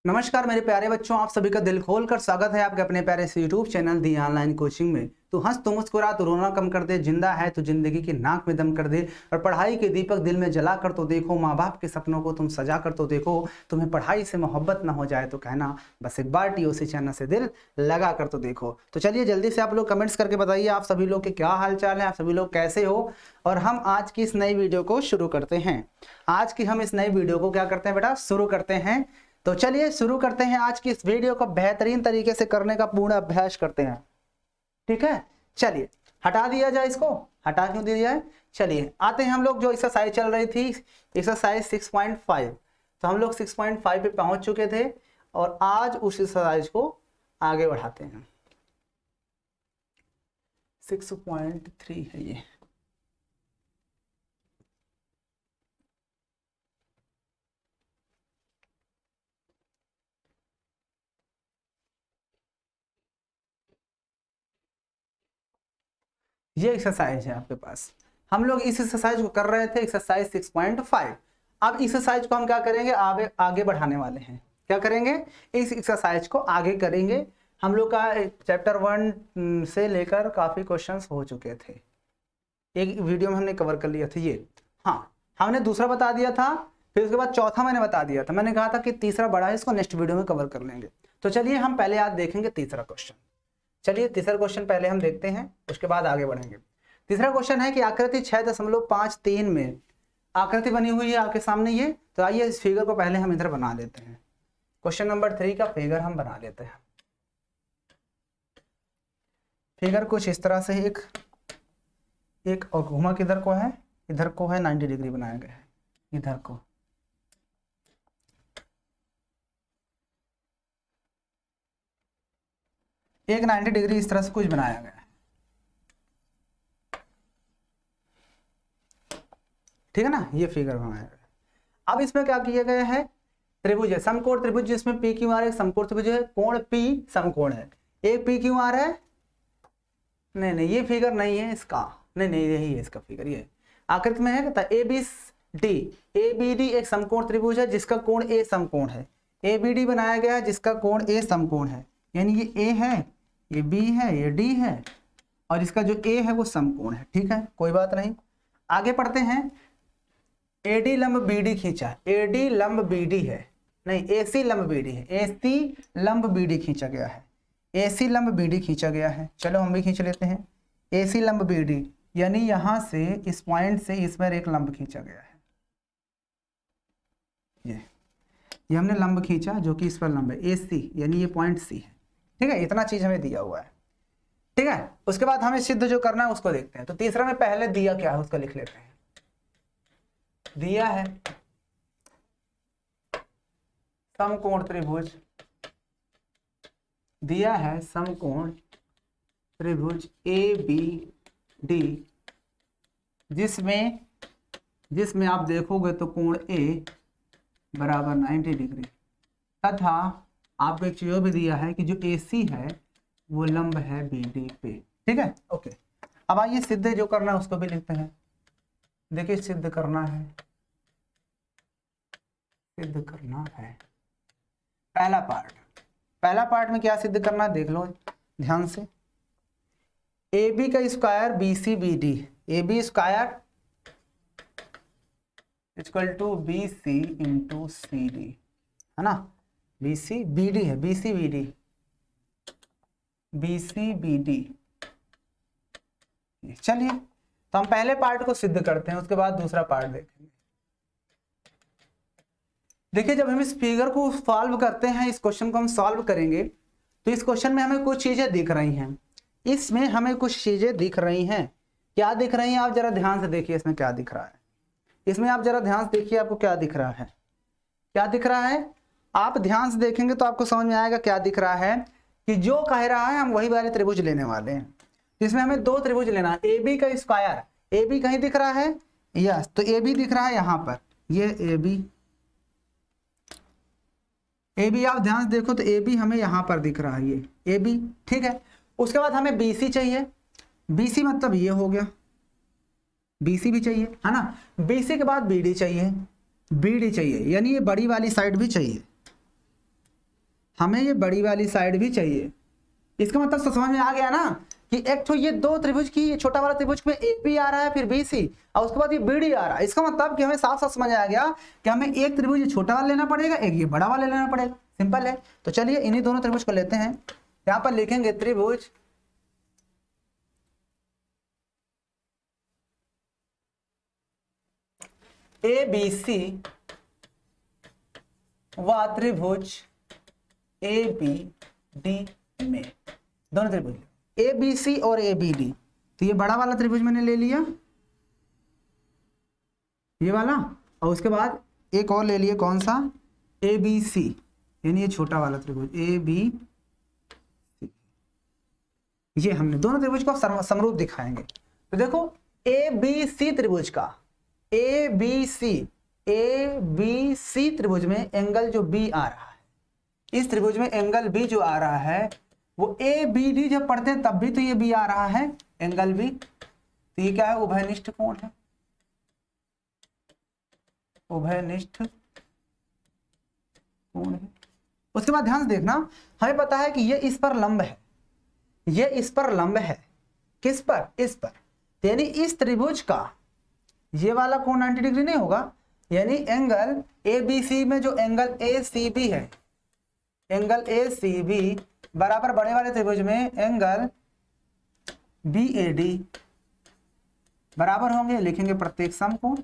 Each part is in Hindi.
नमस्कार मेरे प्यारे बच्चों, आप सभी का दिल खोल कर स्वागत है आपके अपने प्यारे से यूट्यूब चैनल दी ऑनलाइन कोचिंग में। तो हंस तो मुस्कुरा तो रोना कम कर दे, जिंदा है तो जिंदगी की नाक में दम कर दे, और पढ़ाई के दीपक दिल में जला कर तो देखो, माँ बाप के सपनों को तुम सजा कर तो देखो। तुम्हें पढ़ाई से मोहब्बत ना हो जाए तो कहना, बस एक बार टीओसी चैनल से दिल लगा कर तो देखो। तो चलिए जल्दी से आप लोग कमेंट्स करके बताइए आप सभी लोग के क्या हाल चाल है, आप सभी लोग कैसे हो। और हम आज की इस नई वीडियो को शुरू करते हैं। आज की हम इस नई वीडियो को क्या करते हैं बेटा, शुरू करते हैं। तो चलिए शुरू करते हैं आज की इस वीडियो को बेहतरीन तरीके से करने का पूर्ण अभ्यास करते हैं। ठीक है, चलिए हटा दिया जाए, इसको हटा क्यों दिया जाए। चलिए आते हैं हम लोग, जो एक्सरसाइज चल रही थी एक्सरसाइज 6.5, तो हम लोग 6.5 पे पहुंच चुके थे और आज उस एक्सरसाइज को आगे बढ़ाते हैं। 6.3 है ये एक्सरसाइज है आपके पास। हम लोग इस एक्सरसाइज को कर रहे थे, एक्सरसाइज 6.5। अब एक्सरसाइज को हम क्या करेंगे, आगे आगे बढ़ाने वाले हैं। क्या करेंगे, इस एक्सरसाइज को आगे करेंगे। हम लोग का चैप्टर 1 से लेकर काफी क्वेश्चंस हो चुके थे, एक वीडियो में हमने कवर कर लिया था ये। हाँ, हमने दूसरा बता दिया था, फिर उसके बाद चौथा मैंने बता दिया था। मैंने कहा था कि तीसरा बड़ा है, इसको नेक्स्ट वीडियो में कवर कर लेंगे। तो चलिए हम पहले आज देखेंगे तीसरा क्वेश्चन। चलिए तीसरा क्वेश्चन पहले हम देखते हैं, उसके बाद आगे बढ़ेंगे। तीसरा क्वेश्चन है कि आकृति 6.53 में आकृति बनी हुई है आपके सामने ये। तो आइए इस फिगर को पहले हम इधर बना लेते हैं। क्वेश्चन नंबर 3 का फिगर हम बना लेते हैं। फिगर कुछ इस तरह से एक और घुमा किधर को है, इधर को है 90 डिग्री बनाया गया है, इधर को। एक 90 डिग्री इस तरह से कुछ बनाया गया है। ठीक है ना, ये फिगर बनाया गया। अब इसमें क्या किया गया है, त्रिभुज है, समकोण त्रिभुज, जिसमें पी क्यू आर एक समकोण त्रिभुज है, कोण पी समकोण है, एक पी क्यू आर है। नहीं नहीं, ये फिगर नहीं है इसका, नहीं नहीं यही है इसका फिगर। ये आकृति में है ए बी डी एक समकोण त्रिभुज है जिसका कोण ए समकोण है। ए बी डी बनाया गया है जिसका कोण ए समकोण है, यानी ये ए है, ये बी है, ये डी है, और इसका जो ए है वो समकोण है। ठीक है, कोई बात नहीं, आगे पढ़ते हैं। एडी लंब बीडी खींचा, एडी लंब बीडी है, नहीं एसी लंब बीडी है, एसी लंब बीडी खींचा गया है, एसी लंब बीडी खींचा गया है। चलो हम भी खींच लेते हैं एसी लंब बीडी, यानी यहां से इस पॉइंट से इस पर एक लंब खींचा गया है। ये हमने लंब खींचा जो कि इस पर लंब है, एसी यानी ये पॉइंट सी है। ठीक है, इतना चीज हमें दिया हुआ है। ठीक है, उसके बाद हमें सिद्ध जो करना है उसको देखते हैं। तो तीसरा में पहले दिया क्या है उसको लिख लेते हैं। दिया है समकोण त्रिभुज, दिया है समकोण त्रिभुज ए बी डी, जिसमें आप देखोगे तो कोण ए बराबर 90 डिग्री, तथा आपको एक चीज भी दिया है कि जो AC है वो लंब है BD पे। ठीक है, ओके। अब आइए सिद्ध जो करना है उसको भी लिखते हैं। देखिए सिद्ध करना है, सिद्ध करना है। पहला पार्ट में क्या सिद्ध करना है देख लो ध्यान से। AB का square BC BD, AB square equal to BC into CD, है ना। BC BD है, BC BD, BC BD। चलिए तो हम पहले पार्ट को सिद्ध करते हैं, उसके बाद दूसरा पार्ट देखेंगे। देखिए जब हम इस फिगर को सॉल्व करते हैं, इस क्वेश्चन को हम सॉल्व करेंगे, तो इस क्वेश्चन में हमें कुछ चीजें दिख रही हैं। इसमें हमें कुछ चीजें दिख रही हैं। क्या दिख रही हैं, आप जरा ध्यान से देखिए इसमें क्या दिख रहा है। इसमें आप जरा ध्यान से देखिए आपको क्या दिख रहा है, क्या दिख रहा है। आप ध्यान से देखेंगे तो आपको समझ में आएगा क्या दिख रहा है, कि जो कह रहा है हम वही वाले त्रिभुज लेने वाले हैं। इसमें हमें दो त्रिभुज लेना है। ए बी का स्क्वायर, ए बी कहीं दिख रहा है, यस, तो ए बी दिख रहा है यहाँ पर, ये ए बी आप ध्यान से देखो तो ए बी हमें यहाँ पर दिख रहा है, ये ए बी। ठीक है, उसके बाद हमें बी सी चाहिए, बी सी मतलब ये हो गया, बी सी भी चाहिए, है ना। बी सी के बाद बी डी चाहिए, यानी ये बड़ी वाली साइड भी चाहिए। हमें ये बड़ी वाली साइड भी चाहिए। इसका मतलब समझ में आ गया ना कि एक तो ये दो त्रिभुज की, ये छोटा वाला त्रिभुज में ए बी आ रहा है, फिर बी सी, और उसके बाद ये बी डी आ रहा है। इसका मतलब कि हमें साफ साफ समझ आ गया कि हमें एक त्रिभुज ये छोटा वाला लेना पड़ेगा, एक ये बड़ा वाला लेना पड़ेगा। सिंपल है। तो चलिए इन्हीं दोनों त्रिभुज को लेते हैं। यहाँ पर लिखेंगे त्रिभुज ए बी सी व त्रिभुज ए बी डी में, दोनों त्रिभुज ए बी सी और ए बी डी। तो ये बड़ा वाला त्रिभुज मैंने ले लिया, ये वाला, और उसके बाद एक और ले लिया, कौन सा, ए बी सी, यानी ये छोटा वाला त्रिभुज ए बी सी। ये हमने दोनों त्रिभुज को समरूप दिखाएंगे। तो देखो ए बी सी त्रिभुज का, ए बी सी त्रिभुज में एंगल जो बी आ रहा है, इस त्रिभुज में एंगल बी जो आ रहा है वो ए बी डी जब पढ़ते हैं तब भी तो ये बी आ रहा है, एंगल बी। तो ये क्या है, उभयनिष्ठ कोण है, उभयनिष्ठ कोण है। उसके बाद ध्यान से देखना, हमें पता है कि ये इस पर लंब है, ये इस पर लंब है, किस पर, इस पर। यानी इस त्रिभुज का ये वाला कोण 90 डिग्री नहीं होगा, यानी एंगल ए बी सी में जो एंगल ए सी बी है, एंगल ए सी बी बराबर बड़े वाले त्रिभुज में एंगल बी ए डी बराबर होंगे, लिखेंगे प्रत्येक समकोण,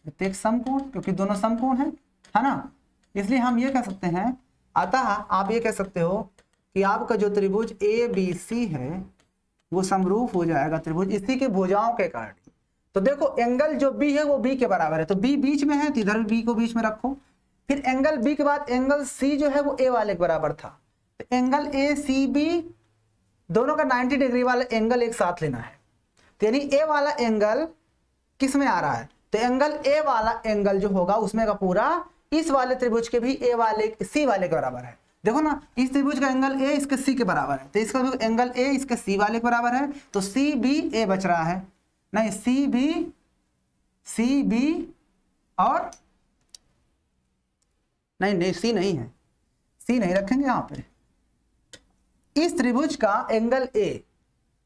प्रत्येक समकोण, क्योंकि दोनों समकोण है ना। इसलिए हम ये कह सकते हैं, अतः आप ये कह सकते हो कि आपका जो त्रिभुज ए बी सी है वो समरूप हो जाएगा त्रिभुज इसी के भुजाओं के कारण। तो देखो एंगल जो बी है वो बी के बराबर है, तो बी बीच में है तो इधर बी को बीच में रखो। फिर एंगल बी के बाद एंगल सी जो है वो ए वाले के बराबर था, तो एंगल ए सी बी दोनों का 90 डिग्री वाला एंगल एक साथ लेना है। तो यानी ए वाला एंगल किस में आ रहा है, तो एंगल ए वाला एंगल जो होगा उसमें का पूरा इस वाले त्रिभुज के भी ए वाले सी वाले के बराबर है। देखो ना, इस त्रिभुज का एंगल ए इसके सी के बराबर है, तो इसका एंगल ए इसके सी वाले के बराबर है, तो सी बी ए बच रहा है, नहीं सी बी और नहीं सी नहीं है, सी नहीं रखेंगे यहाँ पे। इस त्रिभुज का एंगल ए,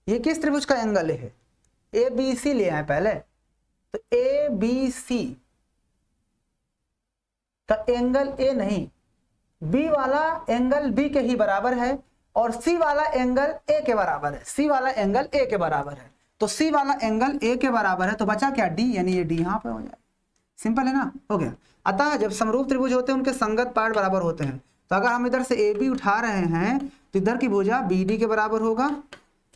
ये किस त्रिभुज का एंगल है, ए बी सी ले आए पहले, तो ए बी सी का एंगल ए नहीं, बी वाला एंगल बी के ही बराबर है और सी वाला एंगल ए के बराबर है, सी वाला एंगल ए के बराबर है, तो सी वाला एंगल ए के बराबर है, तो बचा क्या, डी, यानी ये डी यहाँ पे हो जाए। सिंपल है ना, हो गया। अतः जब समरूप त्रिभुज होते हैं उनके संगत पार्ट बराबर होते हैं। तो अगर हम इधर से ए बी उठा रहे हैं तो इधर की भुजा बी डी के बराबर होगा,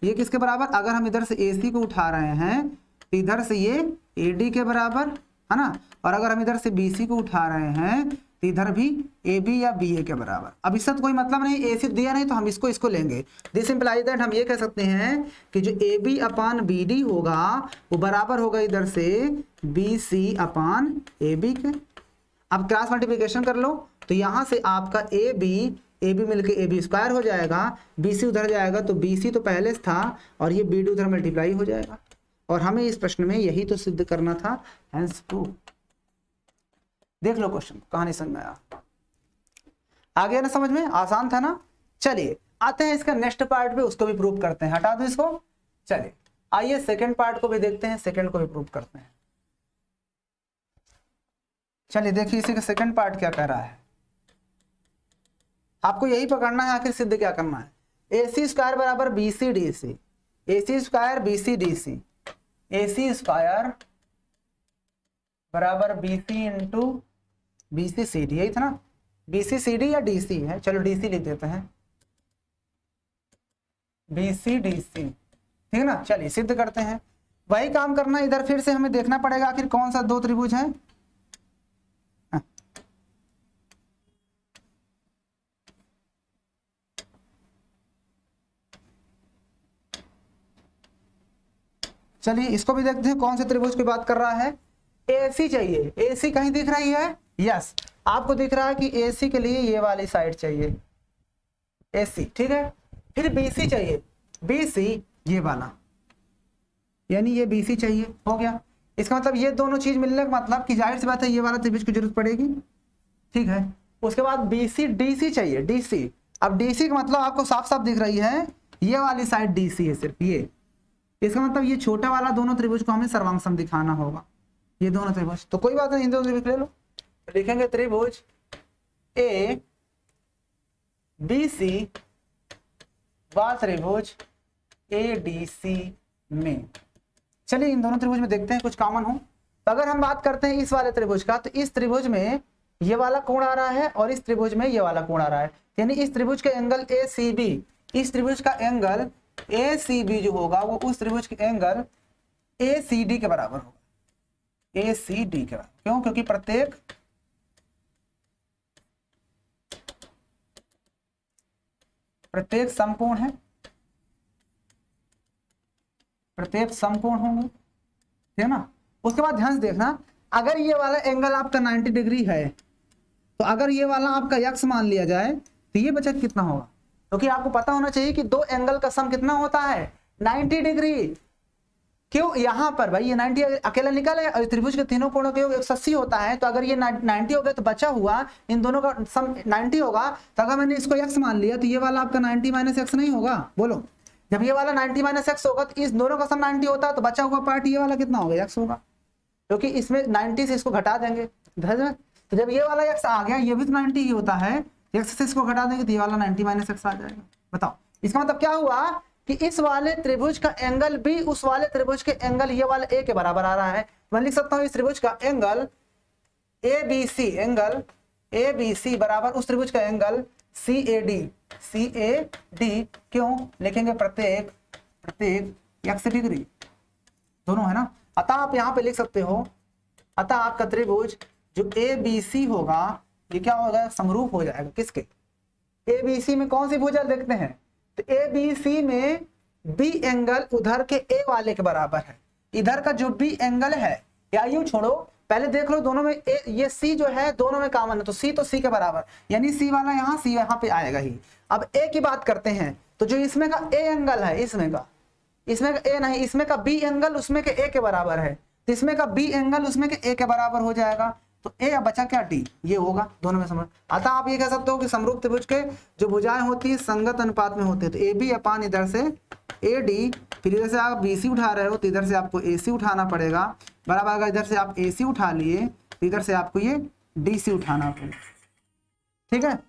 ये किसके बराबर, अगर हम इधर से ए सी को उठा रहे हैं तो इधर से ये ए डी के बराबर है ना, और अगर हम इधर से बी सी को उठा रहे हैं तो इधर भी ए बी या बी ए के बराबर। अब इससे तो कोई मतलब नहीं, ए सी दिया नहीं तो हम इसको लेंगे। दिस इंप्लाइज दैट हम ये कह सकते हैं कि जो A B upon B D होगा वो बराबर होगा इधर से B C upon A B के। अब क्रॉस मल्टीप्लिकेशन कर लो, तो यहाँ से आपका ए बी मिलके ए बी स्क्वायर हो जाएगा, बी सी उधर जाएगा तो बी सी तो पहले था और ये बी डी उधर मल्टीप्लाई हो जाएगा। और हमें इस प्रश्न में यही तो सिद्ध करना था, हेंस प्रूव। देख लो क्वेश्चन, कहानी समझ में आया, आ गया ना समझ में, आसान था ना। चलिए आते हैं इसका नेक्स्ट पार्ट पे, उसको भी प्रूव करते हैं, हटा दो इसको। चलिए आइए सेकंड पार्ट को भी देखते हैं, सेकंड को भी प्रूव करते हैं। चलिए देखिए इसी का सेकंड पार्ट क्या कह रहा है, आपको यही पकड़ना है आखिर सिद्ध क्या करना है। ए सी स्क्वायर बराबर B C D C, A C square B C D C, A C square बराबर B C into B C C D, यही था ना, बी सी सी डी या डी सी है, चलो डी सी लिख देते हैं, बी सी डी सी, ठीक है ना। चलिए सिद्ध करते हैं, वही काम करना, इधर फिर से हमें देखना पड़ेगा आखिर कौन सा दो त्रिभुज है। चलिए इसको भी देखते हैं कौन से त्रिभुज की बात कर रहा है। एसी चाहिए, एसी कहीं दिख रही है, यस आपको दिख रहा है कि एसी के लिए ये वाली साइड चाहिए, एसी, ठीक है। फिर बीसी चाहिए, बीसी ये वाला, यानी ये बीसी चाहिए, हो गया। इसका मतलब ये दोनों चीज मिलने का मतलब कि जाहिर सी बात है ये वाला त्रिभुज की जरूरत पड़ेगी, ठीक है। उसके बाद BC DC चाहिए, DC। अब DC का मतलब आपको साफ साफ दिख रही है, ये वाली साइड DC है सिर्फ ये, इसका मतलब ये छोटा वाला दोनों त्रिभुज को हमें सर्वांग दिखाना होगा, ये दोनों त्रिभुज। तो कोई बात नहीं, इन दोनों त्रिभुज ले लो, लिखेंगे त्रिभुज A BC व त्रिभुज ADC में। चलिए इन दोनों त्रिभुज में देखते हैं कुछ कॉमन हो। तो अगर हम बात करते हैं इस वाले त्रिभुज का, तो इस त्रिभुज में ये वाला कोण आ रहा है और इस त्रिभुज में ये वाला कोण आ रहा है, यानी इस त्रिभुज के एंगल ACB, इस त्रिभुज का एंगल ACB जो होगा वो उस त्रिभुज के एंगल ACD के बराबर होगा, ACD के बराबर। क्यों? क्योंकि प्रत्येक समकोण है, प्रत्येक समकोण होंगे, ठीक है ना। उसके बाद ध्यान से देखना, अगर ये वाला एंगल आपका 90 डिग्री है, तो अगर ये वाला आपका x मान लिया जाए तो ये बचा कितना होगा, क्योंकि आपको पता होना चाहिए कि दो एंगल का सम कितना होता है 90 डिग्री। क्यों? यहाँ पर भाई ये 90 अकेला निकाले और त्रिभुज के तीनों कोणों के योग 180 होता है, तो अगर ये 90 हो गया तो बचा हुआ इन दोनों का सम 90 होगा। तो अगर मैंने इसको x मान लिया तो ये वाला आपका 90 माइनस x नहीं होगा? बोलो, जब ये वाला 90 माइनस x होगा तो इस दोनों का सम 90 होता है, तो बचा हुआ पार्ट ये वाला कितना होगा? x होगा, क्योंकि इसमें 90 से इसको घटा देंगे। तो जब ये वाला x आ गया, ये भी तो 90 ही होता है, x से इसको घटा देंगे तो ये वाला 90 माइनस x आ जाएगा। बताओ, इसका मतलब क्या हुआ कि इस वाले त्रिभुज का एंगल भी उस वाले त्रिभुज के एंगल ये वाले a के बराबर आ रहा है। मैं लिख सकता हूं इस त्रिभुज का एंगल ABC बराबर उस त्रिभुज का एंगल CAD। क्यों? लिखेंगे प्रत्येक x डिग्री, दोनों है ना। अतः आप यहां पे लिख सकते हो, अतः आपका त्रिभुज जो ABC होगा ये क्या होगा? समरूप हो जाएगा किसके? ABC में कौन सी भुजा देखते हैं? तो ABC में B एंगल उधर के A वाले के बराबर है। इधर का जो B एंगल है, या यूं छोड़ो, पहले देख लो दोनों में ये C जो है दोनों में कॉमन है, तो C तो C के बराबर, यानी C वाला यहाँ, C यहाँ पे आएगा ही। अब A की बात करते हैं, तो जो इसमें का A एंगल है, इसमें का A नहीं, इसमें का B एंगल उसमें के A के बराबर है, तो इसमें का B एंगल उसमें के A के बराबर हो जाएगा। तो ए बचा क्या? डी, ये होगा दोनों में समरूप। अतः आप ये कह सकते हो कि समरूप त्रिभुज के जो भुजाएं होती है संगत अनुपात में होती है। तो ए बी अपान इधर से ए डी, फिर इधर से आप बी सी उठा रहे हो तो इधर से आपको ए सी उठाना पड़ेगा, बराबर। अगर इधर से आप ए सी उठा लिए तो इधर से आपको ये डी सी उठाना पड़ेगा, ठीक है,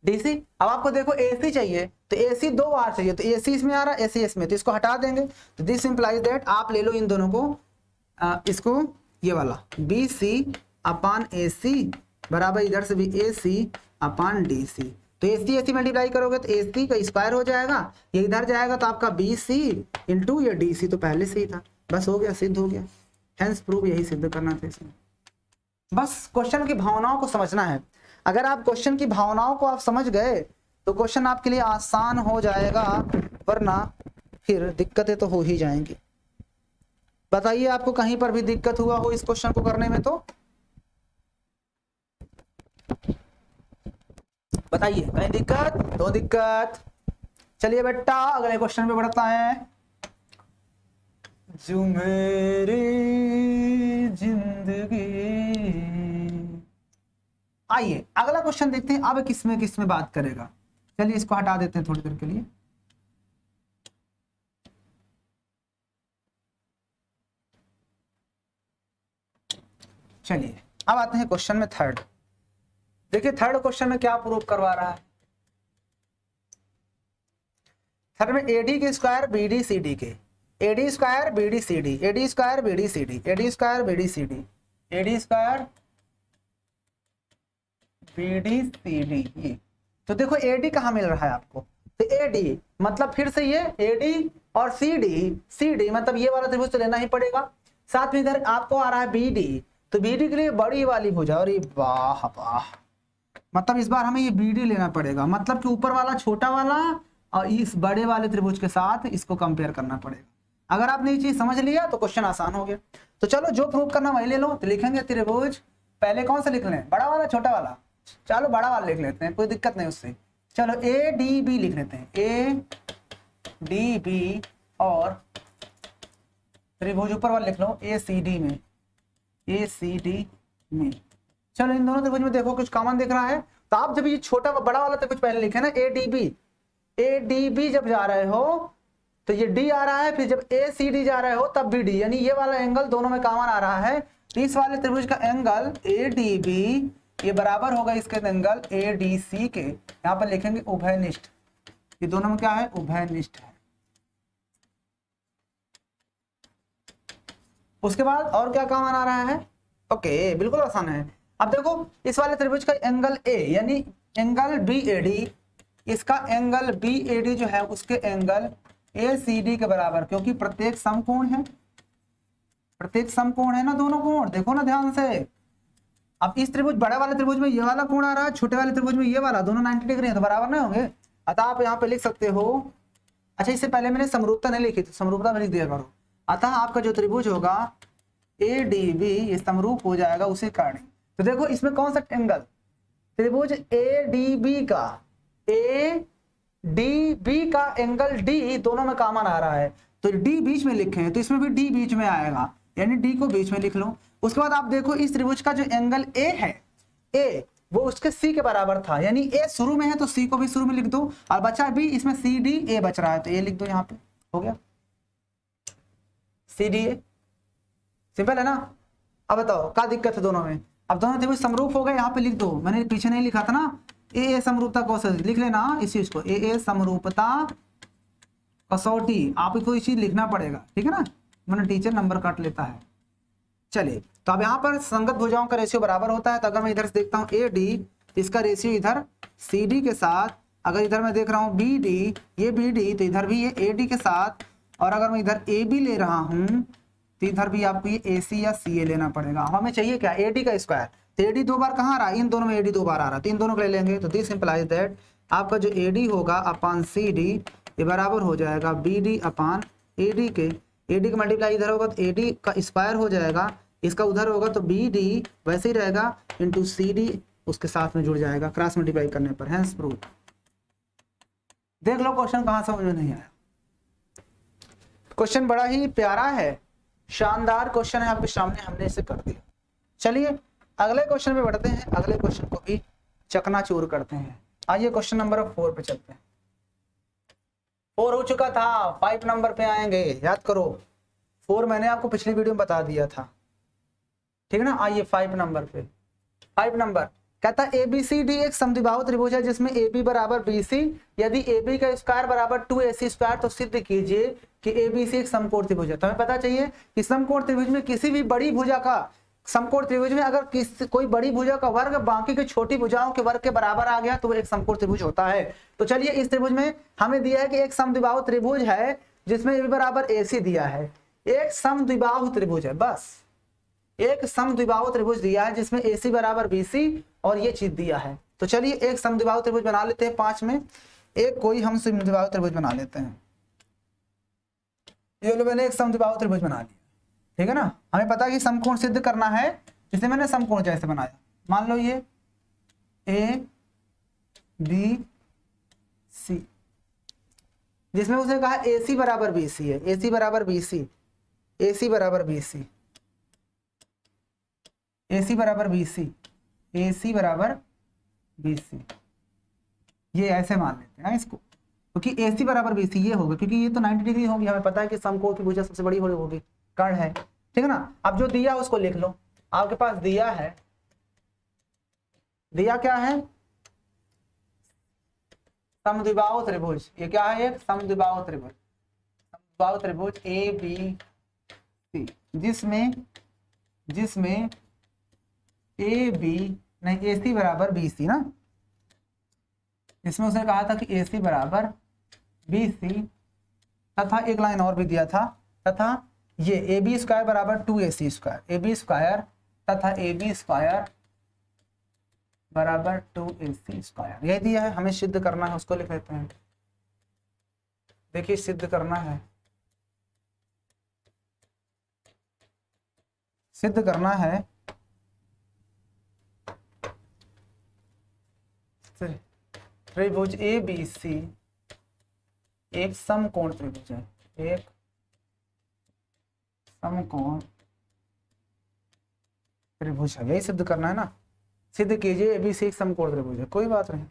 डी सी। अब आपको देखो ए सी चाहिए, तो ए सी 2 बार चाहिए, तो ए सी इसमें आ रहा है, ए सी इसमें, तो इसको हटा देंगे। तो दिस इंप्लाइज दैट आप ले लो इन दोनों को, इसको ये वाला बी सी अपान ए सी बराबर इधर से भी ए सी अपान डी सी। तो ए सी मल्टीप्लाई करोगे तो ए सी का स्क्वायर हो जाएगा, ये इधर जाएगा तो आपका बी सी इंटू ये डी सी, तो पहले से ही था, बस हो गया, सिद्ध हो गया। हेंस प्रूफ यही सिद्ध करना था इसमें। बस क्वेश्चन की भावनाओं को समझना है। अगर आप क्वेश्चन की भावनाओं को आप समझ गए तो क्वेश्चन आपके लिए आसान हो जाएगा, वरना फिर दिक्कतें तो हो ही जाएंगी। बताइए आपको कहीं पर भी दिक्कत हुआ हो इस क्वेश्चन को करने में? तो बताइए, कहीं दिक्कत? तो दिक्कत। चलिए बेटा अगले क्वेश्चन पे बढ़ता है। जो मेरी जिंदगी, आइए अगला क्वेश्चन देखते हैं। अब किसमें बात करेगा? चलिए इसको हटा देते हैं थोड़ी देर के लिए। चलिए अब आते हैं क्वेश्चन में थर्ड। देखिए थर्ड क्वेश्चन में क्या प्रूव करवा रहा है। थर्ड में एडी के स्क्वायर बीडी सीडी के, AD square BD CD, AD square BD CD, AD square BD CD, AD square BD CD. ये तो देखो एडी कहाँ मिल रहा है आपको? तो एडी मतलब फिर से ये एडी और सीडी मतलब ये वाला त्रिभुज तो लेना ही पड़ेगा। साथ में इधर आपको आ रहा है बीडी, तो बीडी के लिए बड़ी वाली भुजा, और ये वाह वाह, मतलब इस बार हमें ये बीडी लेना पड़ेगा, मतलब कि ऊपर वाला छोटा वाला और इस बड़े वाले त्रिभुज के साथ इसको कंपेयर करना पड़ेगा। अगर आपने ये चीज समझ लिया तो क्वेश्चन आसान हो गया। तो चलो जो प्रूव करना वही ले लो। तो लिखेंगे त्रिभुज, पहले कौन सा लिख लें? बड़ा वाला छोटा वाला? चलो बड़ा वाला लिख लेते हैं, कोई दिक्कत नहीं उससे। चलो ए डी बी लिख लेते हैं, ए डी बी, और त्रिभुज ऊपर वाला लिख लो ए सी डी में, ए सी डी में। चलो इन दोनों त्रिभुज में देखो कुछ कॉमन दिख रहा है, तो आप जब ये छोटा बड़ा वाला त्रिभुज पहले लिखे ना ADB जब जा रहे हो तो ये D आ रहा है, फिर जब ACD जा रहे हो तब भी D, यानी ये वाला एंगल दोनों में कॉमन आ रहा है। इस वाले त्रिभुज का एंगल ADB ये बराबर होगा इसके एंगल ADC के, यहाँ पर लिखेंगे उभयनिष्ठ, ये दोनों में क्या है, उभयनिष्ठ है। उसके बाद और क्या कॉमन आ रहा है, ओके बिल्कुल आसान है। अब देखो इस वाले त्रिभुज का एंगल A यानी एंगल BAD, इसका एंगल BAD जो है उसके एंगल ACD के बराबर, क्योंकि प्रत्येक समकोण है, प्रत्येक समकोण है ना दोनों कोण, देखो ना ध्यान से। अब इस त्रिभुज बड़े वाले त्रिभुज में ये वाला कोण आ रहा है, छोटे वाले त्रिभुज में ये वाला, दोनों 90 डिग्री है तो बराबर नहीं होंगे, अतः आप यहाँ पे लिख सकते हो। अच्छा इससे पहले मैंने समरूपता नहीं लिखी, तो समरूपता में लिख दिया करो। अतः आपका जो त्रिभुज होगा ADB ये समरूप हो जाएगा उसी कारण। तो देखो इसमें कौन सा एंगल, त्रिभुज ADB का एंगल D दोनों में कॉमन आ रहा है, तो D बीच में लिखे हैं तो इसमें भी D बीच में आएगा, यानी D को बीच में लिख लो। उसके बाद आप देखो इस त्रिभुज का जो एंगल A है, A वो उसके C के बराबर था, यानी A शुरू में है तो C को भी शुरू में लिख दो, और बचा भी इसमें CDA बच रहा है तो A लिख दो, यहाँ पे हो गया CDA, सिंपल है ना। अब बताओ क्या दिक्कत है दोनों में, अब दोनों त्रिभुज समरूप हो गए, यहाँ पे लिख दो, मैंने पीछे नहीं लिखा था ना, AA समरूपता कसौटी लिख लेना इस चीज को, AA समरूपता कसौटी, आपको इस चीज लिखना पड़ेगा, ठीक है ना, मैंने टीचर नंबर काट लेता है। चलिए तो अब यहाँ पर संगत भुजाओं का रेशियो बराबर होता है, तो अगर मैं इधर से देखता हूँ AD, इसका रेशियो इधर CD के साथ, अगर इधर मैं देख रहा हूँ BD, ये BD तो इधर भी ये AD के साथ, और अगर मैं इधर AB ले रहा हूँ तो इधर भी आपको ये AC या CA लेना पड़ेगा। हमें चाहिए क्या, AD का स्क्वायर, तो AD दो बार कहाँ आ रहा है, इन दोनों में AD दो बार आ रहा है, तो इन दोनों को ले लेंगे, तो दिस इंप्लाइज दैट आपका जो AD होगा अपान CD ये बराबर हो जाएगा BD अपान AD के, AD का मल्टीप्लाई इधर होगा तो AD का स्क्वायर हो जाएगा, इसका उधर होगा तो BD वैसे ही रहेगा इंटू CD उसके साथ में जुड़ जाएगा क्रॉस मल्टीप्लाई करने पर, हैंस प्रूव। देख लो क्वेश्चन कहाँ समझ में नहीं आया, क्वेश्चन बड़ा ही प्यारा है, शानदार क्वेश्चन है आपके सामने, हमने इसे कर दिया। चलिए अगले क्वेश्चन पे बढ़ते हैं, अगले क्वेश्चन को भी चकनाचूर करते हैं। आइए क्वेश्चन नंबर 4 पे चलते हैं। 4 हो चुका था, 5 नंबर पे आएंगे, याद करो 4 मैंने आपको पिछली वीडियो में बता दिया था, ठीक है ना। आइए 5 नंबर पे, 5 नंबर कहता है ABCD एक समद्विबाहु त्रिभुज है जिसमें AB बराबर BC, यदि AB का स्क्वायर बराबर 2AC स्क्वायर, तो सिद्ध कीजिए कि ABC एक समकोण त्रिभुज है। तो हमें पता चाहिए कि समकोण त्रिभुज में किसी भी बड़ी भुजा का, समकोण त्रिभुज में अगर कोई बड़ी भुजा का वर्ग बाकी की छोटी भुजाओं के वर्ग के बराबर आ गया तो वो एक समकोण त्रिभुज होता है। तो चलिए इस त्रिभुज में हमें दिया है कि एक समद्विबाहु त्रिभुज है जिसमें AB बराबर AC दिया है, एक समद्विबाहु त्रिभुज है, बस एक समद्विबाहु त्रिभुज दिया है जिसमें AC बराबर BC और ये चीज दिया है। तो चलिए एक समद्विबाहु त्रिभुज बना लेते हैं, 5 में एक कोई हम समद्विबाहु त्रिभुज बना लेते हैं। ये लो मैंने एक समद्विबाहु त्रिभुज बना लिया, ठीक है ना। हमें पता है कि समकोण सिद्ध करना है, इसे मैंने समकोण जैसे बनाया, मान लो ये ABC जिसमें उसने कहा AC बराबर BC है, AC बराबर BC, AC बराबर BC, AC बराबर BC, AC बराबर BC, ये ऐसे मान लेते हैं इसको, क्योंकि AC बराबर BC ये होगा क्योंकि ये तो 90 डिग्री होगी, हमें पता है कि समकोण की भुजा सबसे बड़ी होगी, कर्ण है, ठीक है ना। अब जो दिया उसको लिख लो, आपके पास दिया है, दिया क्या है, समद्विबाहु त्रिभुज, ये क्या है, एक समद्विबाहु त्रिभुज, समद्विबाहु त्रिभुज ABC जिसमें AC बराबर BC ना, इसमें उसने कहा था कि AC बराबर BC तथा एक लाइन और भी दिया था, तथा ये AB स्क्वायर बराबर 2AC स्क्वायर, AB स्क्वायर तथा AB स्क्वायर बराबर 2AC स्क्वायर, यही दिया है, हमें सिद्ध करना है, उसको लिख लेते हैं। देखिए सिद्ध करना है, सिद्ध करना है त्रिभुज ABC एक समकोण त्रिभुज है, एक समकोण त्रिभुज है, यही सिद्ध करना है ना। सिद्ध कीजिए एबीसी एक समकोण त्रिभुज है। कोई बात नहीं,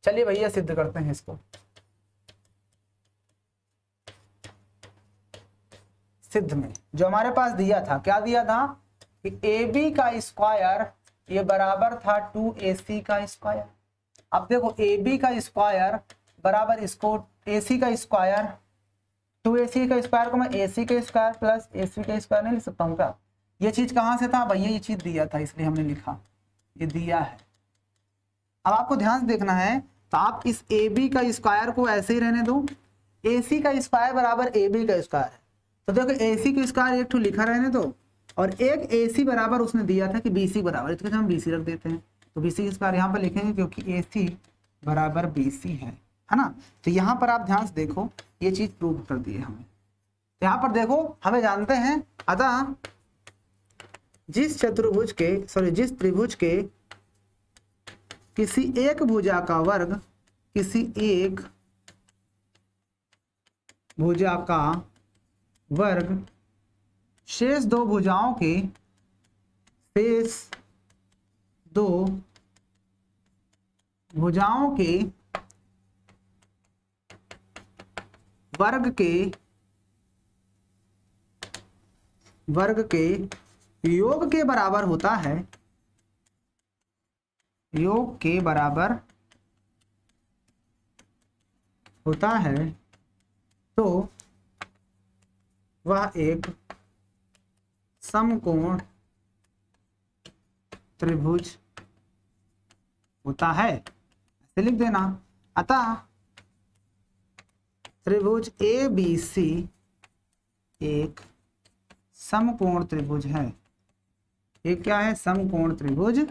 चलिए भैया सिद्ध करते हैं इसको। सिद्ध में जो हमारे पास दिया था, क्या दिया था कि ए बी का स्क्वायर ये बराबर था 2ac का स्क्वायर। अब देखो ए बी का स्क्वायर बराबर इसको ac का स्क्वायर, 2ac का स्क्वायर को मैं ac का स्क्वायर प्लस ac का स्क्वायर नहीं लिख सकता हूँ क्या? ये चीज कहाँ से था भैया? ये चीज दिया था इसलिए हमने लिखा, ये दिया है। अब आपको ध्यान से देखना है, तो आप इस ए बी का स्क्वायर को ऐसे ही रहने दो, ac का स्क्वायर बराबर ए बी का स्क्वायर है, तो देखो ac का स्क्वायर एक ठो लिखा रहने दो, और एक AC बराबर उसने दिया था कि BC बराबर, इसके हम BC रख देते हैं, तो BC का स्क्वायर यहाँ पर लिखेंगे क्योंकि AC बराबर BC है ना। तो यहाँ पर आप ध्यान से देखो, ये चीज प्रूव कर दी है हमें। तो यहाँ पर देखो हमें जानते हैं, अतः जिस त्रिभुज के किसी एक भुजा का वर्ग, किसी एक भुजा का वर्ग शेष दो भुजाओं के वर्ग के योग के बराबर होता है, योग के बराबर होता है, तो वह एक समकोण त्रिभुज होता है, ऐसे लिख देना। अतः त्रिभुज ABC एक समकोण त्रिभुज है। ये क्या है? समकोण त्रिभुज है।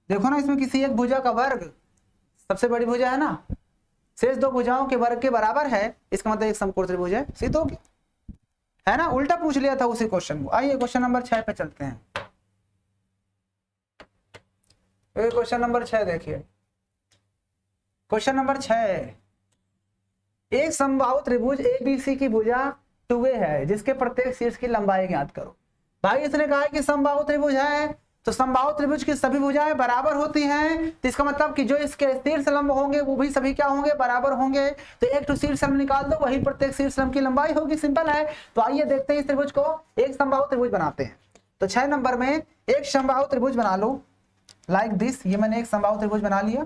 देखो ना, इसमें किसी एक भुजा का वर्ग, सबसे बड़ी भुजा है ना, शेष दो भुजाओं के वर्ग के बराबर है, इसका मतलब एक समकोण त्रिभुज है। सिद्ध हो गया है ना। उल्टा पूछ लिया था उसी क्वेश्चन को। आइए क्वेश्चन नंबर 6 पे चलते हैं। क्वेश्चन नंबर 6 देखिए, क्वेश्चन नंबर 6, एक समबाहु त्रिभुज ABC की भुजा 2a है जिसके प्रत्येक शीर्ष की लंबाई ज्ञात करो। भाई इसने कहा है कि समबाहु त्रिभुज है, तो समबाहु त्रिभुज की सभी भुजाएं बराबर होती हैं, तो इसका मतलब कि जो इसके शीर्ष लंब होंगे वो भी सभी क्या होंगे? बराबर होंगे। तो एक तो शीर्ष लंब निकाल दो, वही प्रत्येक शीर्ष लंब की लंबाई होगी। सिंपल है। तो आइए देखते हैं इस त्रिभुज को एक समबाहु त्रिभुज बनाते हैं। तो 6 नंबर में एक समबाहु त्रिभुज बना लो, लाइक दिस। ये मैंने एक समबाहु त्रिभुज बना लिया,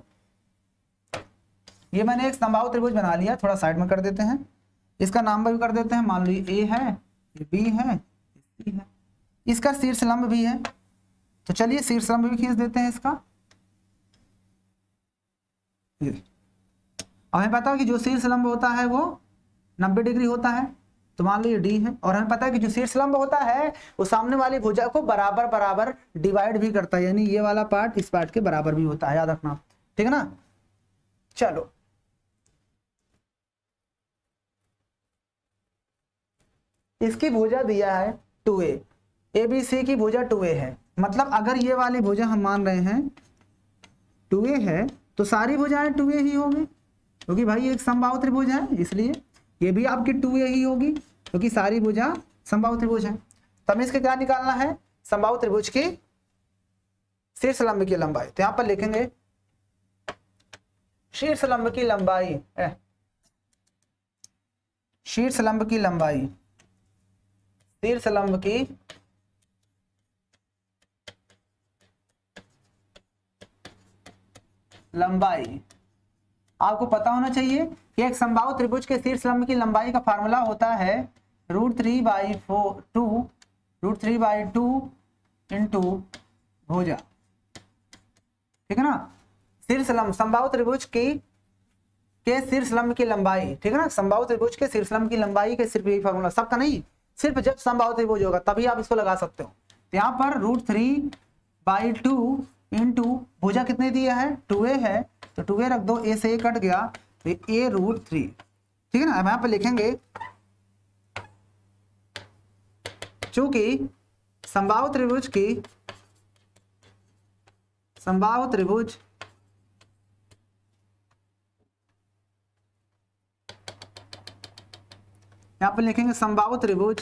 ये मैंने एक समबाहु त्रिभुज बना लिया। थोड़ा साइड में कर देते हैं, इसका नाम भी कर देते हैं। मान लो ये A है, ये B है, C है, इसका शीर्ष लंब भी है, तो चलिए शीर्ष लंब भी खींच देते हैं इसका। अब हमें पता है कि जो शीर्ष लंब होता है वो 90 डिग्री होता है, तो मान लो ये D है। और हमें पता है कि जो शीर्ष लंब होता है वो सामने वाली भुजा को बराबर बराबर डिवाइड भी करता है, यानी ये वाला पार्ट इस पार्ट के बराबर भी होता है, याद रखना, ठीक है ना। चलो इसकी भुजा दिया है 2a, ABC की भुजा 2a है, मतलब अगर ये वाली भुजा हम मान रहे हैं 2a है, तो सारी भुजाएं 2a ही होंगी, क्योंकि भाई एक समबाहु त्रिभुज है, इसलिए ये भी आपकी 2a ही होगी, क्योंकि सारी भुजा समबाहु त्रिभुज है। तो हमें इसके क्या निकालना है? समबाहु त्रिभुज की शीर्ष लंब की लंबाई। तो यहां पर लिखेंगे शीर्ष लंब की लंबाई, शीर्ष लंब की लंबाई, शीर्ष लंब की लंबाई। आपको पता होना चाहिए कि एक समबाहु त्रिभुज के शीर्ष लंब की लंबाई का फार्मूला होता है √3/2 इंटू भुजा, ठीक है ना। शीर्ष लंब समबाहु त्रिभुज के शीर्ष लंब की लंबाई, ठीक है ना। समबाहु त्रिभुज के शीर्ष लंब की लंबाई के सिर्फ यही फार्मूला, सबका नहीं, सिर्फ जब समबाहु त्रिभुज होगा तभी आप इसको लगा सकते हो। तो यहाँ पर √3/2 इंटू भुजा कितने दिया है? 2a है, तो 2a रख दो, a से a कट गया, तो a √3, ठीक है ना। अब यहाँ पर लिखेंगे चूंकि समबाहु त्रिभुज यहाँ पर लिखेंगे समबाहु त्रिभुज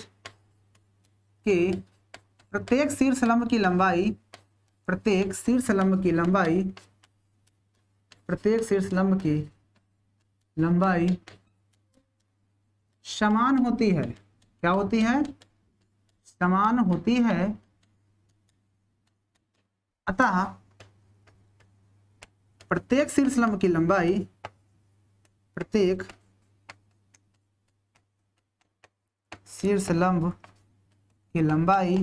की प्रत्येक शीर्षलंब की लंबाई, प्रत्येक शीर्षलंब की लंबाई, प्रत्येक शीर्षलंब की लंबाई समान होती है। क्या होती है? समान होती है। अतः प्रत्येक शीर्षलंब की लंबाई, प्रत्येक शीर्षलंब की लंबाई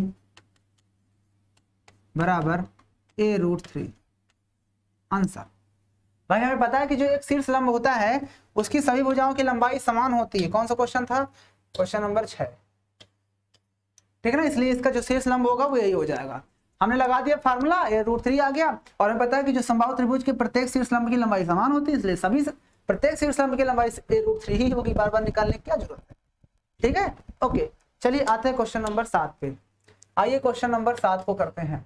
बराबर a√3 आंसर। भाई हमें पता है कि जो एक शीर्षलंब होता है उसकी सभी भुजाओं की लंबाई समान होती है। कौन सा क्वेश्चन था? क्वेश्चन नंबर 6, ठीक है ना। इसलिए इसका जो शीर्षलंब होगा वो यही हो जाएगा। हमने लगा दिया फार्मूला, a√3 आ गया। और हमें पता है कि जो समबाहु त्रिभुज के प्रत्येक शीर्षलंब की लंबाई समान होती है, इसलिए सभी प्रत्येक शीर्षलंब की लंबाई a√3 ही होगी, बार बार निकालने की क्या जरूरत है। ठीक है, ओके। चलिए आते हैं क्वेश्चन नंबर 7 पे। आइए क्वेश्चन नंबर 7 को करते हैं।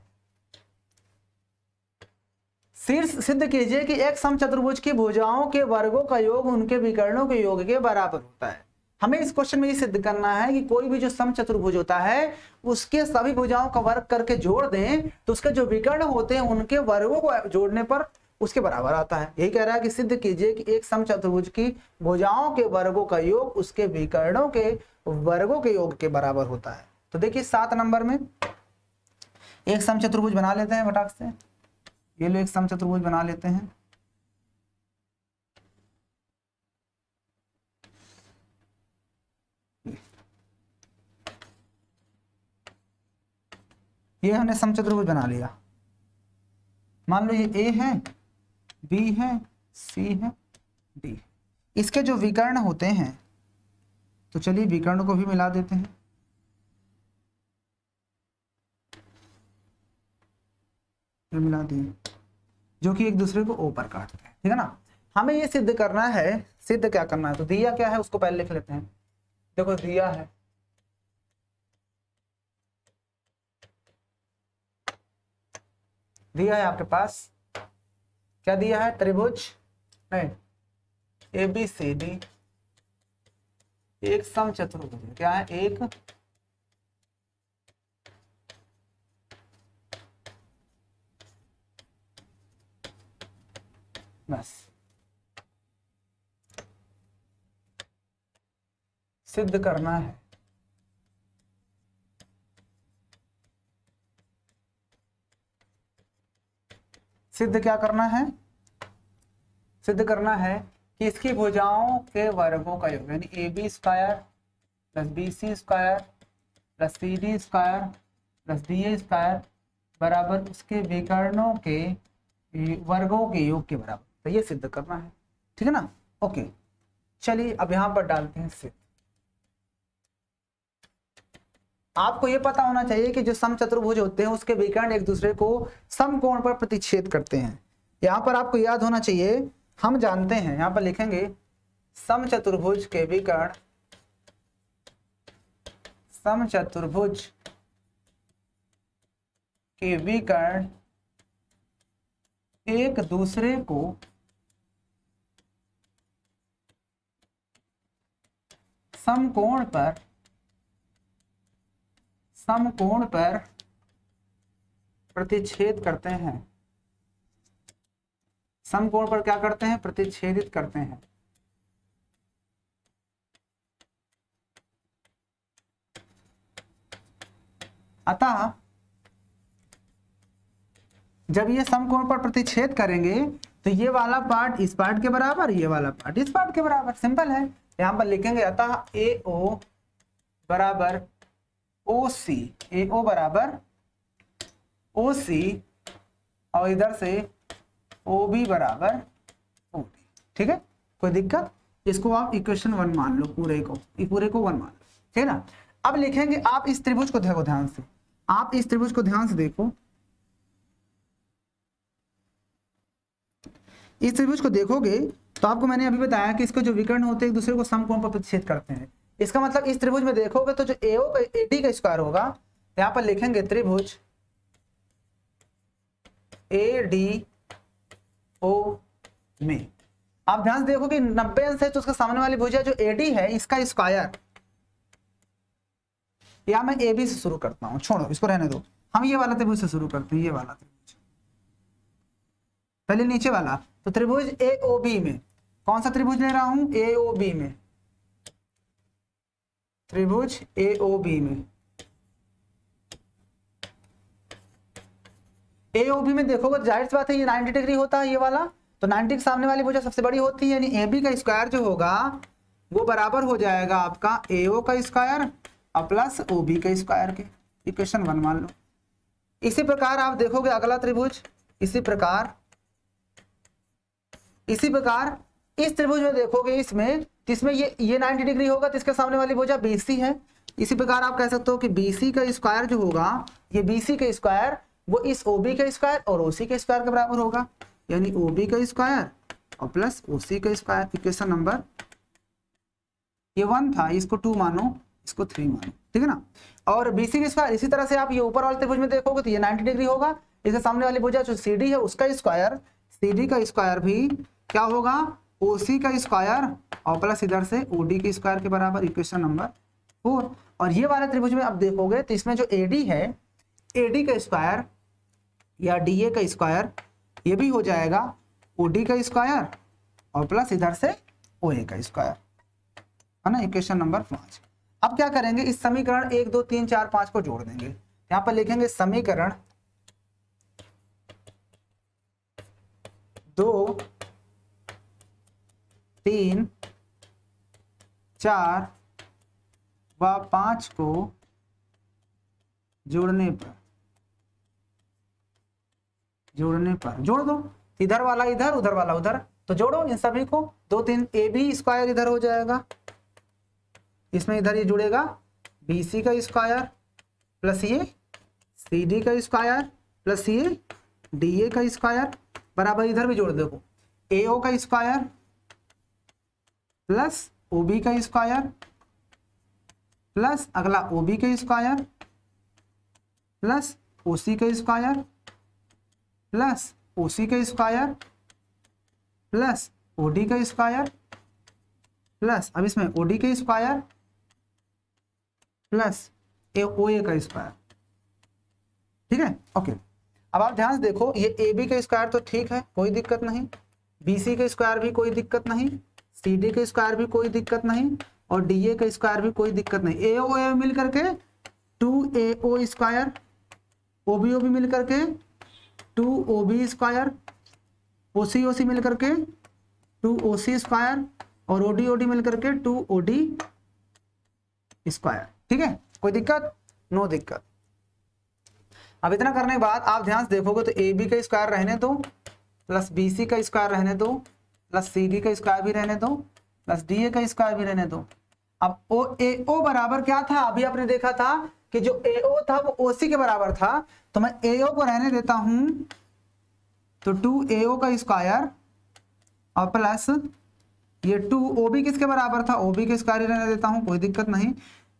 शीर्ष सिद्ध कीजिए कि एक समचतुर्भुज की भुजाओं के वर्गों का योग उनके विकर्णों के योग के बराबर होता है। हमें इस क्वेश्चन में ये सिद्ध करना है कि कोई भी जो समचतुर्भुज होता है उसके सभी भुजाओं का वर्ग करके जोड़ दें तो उसके जो विकर्ण होते हैं उनके वर्गों को जोड़ने पर उसके बराबर आता है। यही कह रहा है कि सिद्ध कीजिए कि एक समचतुर्भुज की भुजाओं के वर्गों का योग उसके विकर्णों के वर्गों के योग के बराबर होता है। तो देखिए 7 नंबर में एक समचतुर्भुज बना लेते हैं फटाक से। ये लो एक समचतुर्भुज बना लेते हैं। ये हमने समचतुर्भुज बना लिया। मान लो ये ए है, बी है, सी है, डी है। इसके जो विकर्ण होते हैं तो चलिए विकर्ण को भी मिला देते हैं। ये मिला दिए जो कि एक दूसरे को ओ पर काटते हैं, ठीक है ना। हमें ये सिद्ध करना है। सिद्ध क्या करना है? तो दिया क्या है उसको पहले लिख लेते हैं। देखो दिया है आपके पास, क्या दिया है? त्रिभुज नहीं, ABCD एक समचतुर्भुज। क्या है? एक बस सिद्ध करना है। सिद्ध क्या करना है? सिद्ध करना है कि इसकी भुजाओं के वर्गों का योग यानी AB² plus BC² plus CD² plus DA² बराबर उसके विकर्णों के वर्गों के योग के बराबर। तो ये सिद्ध करना है, ठीक है ना। ओके, चलिए अब यहां पर डालते हैं सिद्ध। आपको ये पता होना चाहिए कि जो समचतुर्भुज होते हैं उसके विकर्ण एक दूसरे को समकोण पर प्रतिच्छेद करते हैं। यहां पर आपको याद होना चाहिए, हम जानते हैं, यहां पर लिखेंगे समचतुर्भुज के विकर्ण, समचतुर्भुज के विकर्ण एक दूसरे को समकोण पर प्रतिच्छेद करते हैं। समकोण पर क्या करते हैं? प्रतिच्छेदित करते हैं। अतः जब ये समकोण पर प्रतिच्छेद करेंगे तो ये वाला पार्ट इस पार्ट के बराबर, ये वाला पार्ट इस पार्ट के बराबर। सिंपल है। यहां पर लिखेंगे अतः AO बराबर OC, AO बराबर OC और इधर से OB बराबर OD। ठीक है, कोई दिक्कत? इसको आप इक्वेशन 1 मान लो, पूरे को 1 मान लो, ठीक है ना। अब लिखेंगे, आप इस त्रिभुज को देखो ध्यान से, आप इस त्रिभुज को ध्यान से देखो, इस त्रिभुज को देखोगे तो आपको मैंने अभी बताया कि इसके जो विकर्ण होते हैं एक दूसरे को समकोण पर प्रतिच्छेद करते हैं। इसका मतलब इस त्रिभुज में देखोगे तो जो AO का AD का स्क्वायर होगा, यहां पर लिखेंगे त्रिभुज ADO में। आप ध्यान से देखो कि 90 अंश है तो उसका सामने वाली भुजा जो AD है इसका स्क्वायर या मैं ए बी से शुरू करता हूं, छोड़ो इसको रहने दो, हम ये वाला त्रिभुज से शुरू करते हैं, ये वाला त्रिभुज, पहले नीचे वाला। तो त्रिभुज ए ओ बी में कौन सा त्रिभुज ले रहा हूं, ए ओ बी में, त्रिभुज ए ओ बी में। ए ओ बी में देखोगे जाहिर सी बात है ये 90 डिग्री होता है ये वाला, तो 90 के सामने वाली भुजा सबसे बड़ी होती है, यानी ए बी का स्क्वायर जो होगा वो बराबर हो जाएगा आपका ए ओ का स्क्वायर और प्लस ओ बी का स्क्वायर के। इक्वेशन 1 मान लो। इसी प्रकार आप देखोगे अगला त्रिभुज, इसी प्रकार इस त्रिभुज में देखोगे, इसमें ये 90 डिग्री होगा तो इसके सामने वाली भुजा BC है। इसी प्रकार आप कह सकते हो कि BC का स्क्वायर जो होगा, ये BC का स्क्वायर वो इस OB का स्क्वायर और OC के स्क्वायर के बराबर होगा, यानी OB का स्क्वायर और प्लस OC का स्क्वायर। इक्वेशन नंबर ये 1 था, इसको 2 मानो, इसको 3 मानो, ठीक है ना। और BC का स्क्वायर इसी तरह से आप ये ऊपर वाले त्रिभुज में देखोगे तो ये 90 डिग्री होगा, इसके सामने वाली भुजा जो CD है उसका स्क्वायर, CD का स्क्वायर भी क्या होगा, OC का स्क्वायर और प्लस इधर से OD के स्क्वायर के बराबर। Equation number 4। और ये वाले त्रिभुज में आप देखोगे तो इसमें जो AD है, AD का स्क्वायर या DA का स्क्वायर ये भी हो जाएगा OD का स्क्वायर और प्लस इधर से OA का स्क्वायर, है ना। Equation number 5। अब क्या करेंगे, इस समीकरण 1 2 3 4 5 को जोड़ देंगे। यहां पर लिखेंगे समीकरण 2 3 4 व 5 को जोड़ने पर जोड़ दो, इधर वाला इधर, उधर वाला उधर, तो जोड़ो इन सभी को। 2 3 AB स्क्वायर इधर हो जाएगा, इसमें इधर ये जुड़ेगा BC का स्क्वायर प्लस ये CD का स्क्वायर प्लस ये DA का स्क्वायर बराबर इधर भी जोड़ देखो AO का स्क्वायर प्लस OB का स्क्वायर प्लस अगला OB का स्क्वायर प्लस OC का स्क्वायर प्लस OC का स्क्वायर प्लस OD का स्क्वायर प्लस अब इसमें OD का स्क्वायर प्लस OA का स्क्वायर, ठीक है। ओके, अब आप ध्यान से देखो, ये AB का स्क्वायर तो ठीक है, कोई दिक्कत नहीं, BC का स्क्वायर भी कोई दिक्कत नहीं, CD का स्क्वायर भी कोई दिक्कत नहीं और DA का स्क्वायर भी कोई दिक्कत नहीं। AO मिल करके 2AO स्क्वायर, OBO भी मिल करके 2OB स्क्वायर, OC मिल करके 2OC स्क्वायर और OD मिल करके 2OD स्क्वायर, ठीक है। कोई दिक्कत, नो दिक्कत। अब इतना करने के बाद आप ध्यान से देखोगे तो AB का स्क्वायर रहने दो प्लस BC का स्क्वायर रहने दो प्लस CD का स्क्वायर भी रहने दो प्लस DA का स्क्वायर भी रहने दो। अब AO बराबर क्या था, अभी आपने देखा था कि जो AO था वो OC के बराबर था, तो मैं AO को रहने देता हूं, तो 2AO का स्क्वायर और प्लस ये 2OB किसके बराबर था, OB के स्क्वायर रहने देता हूं, कोई दिक्कत नहीं।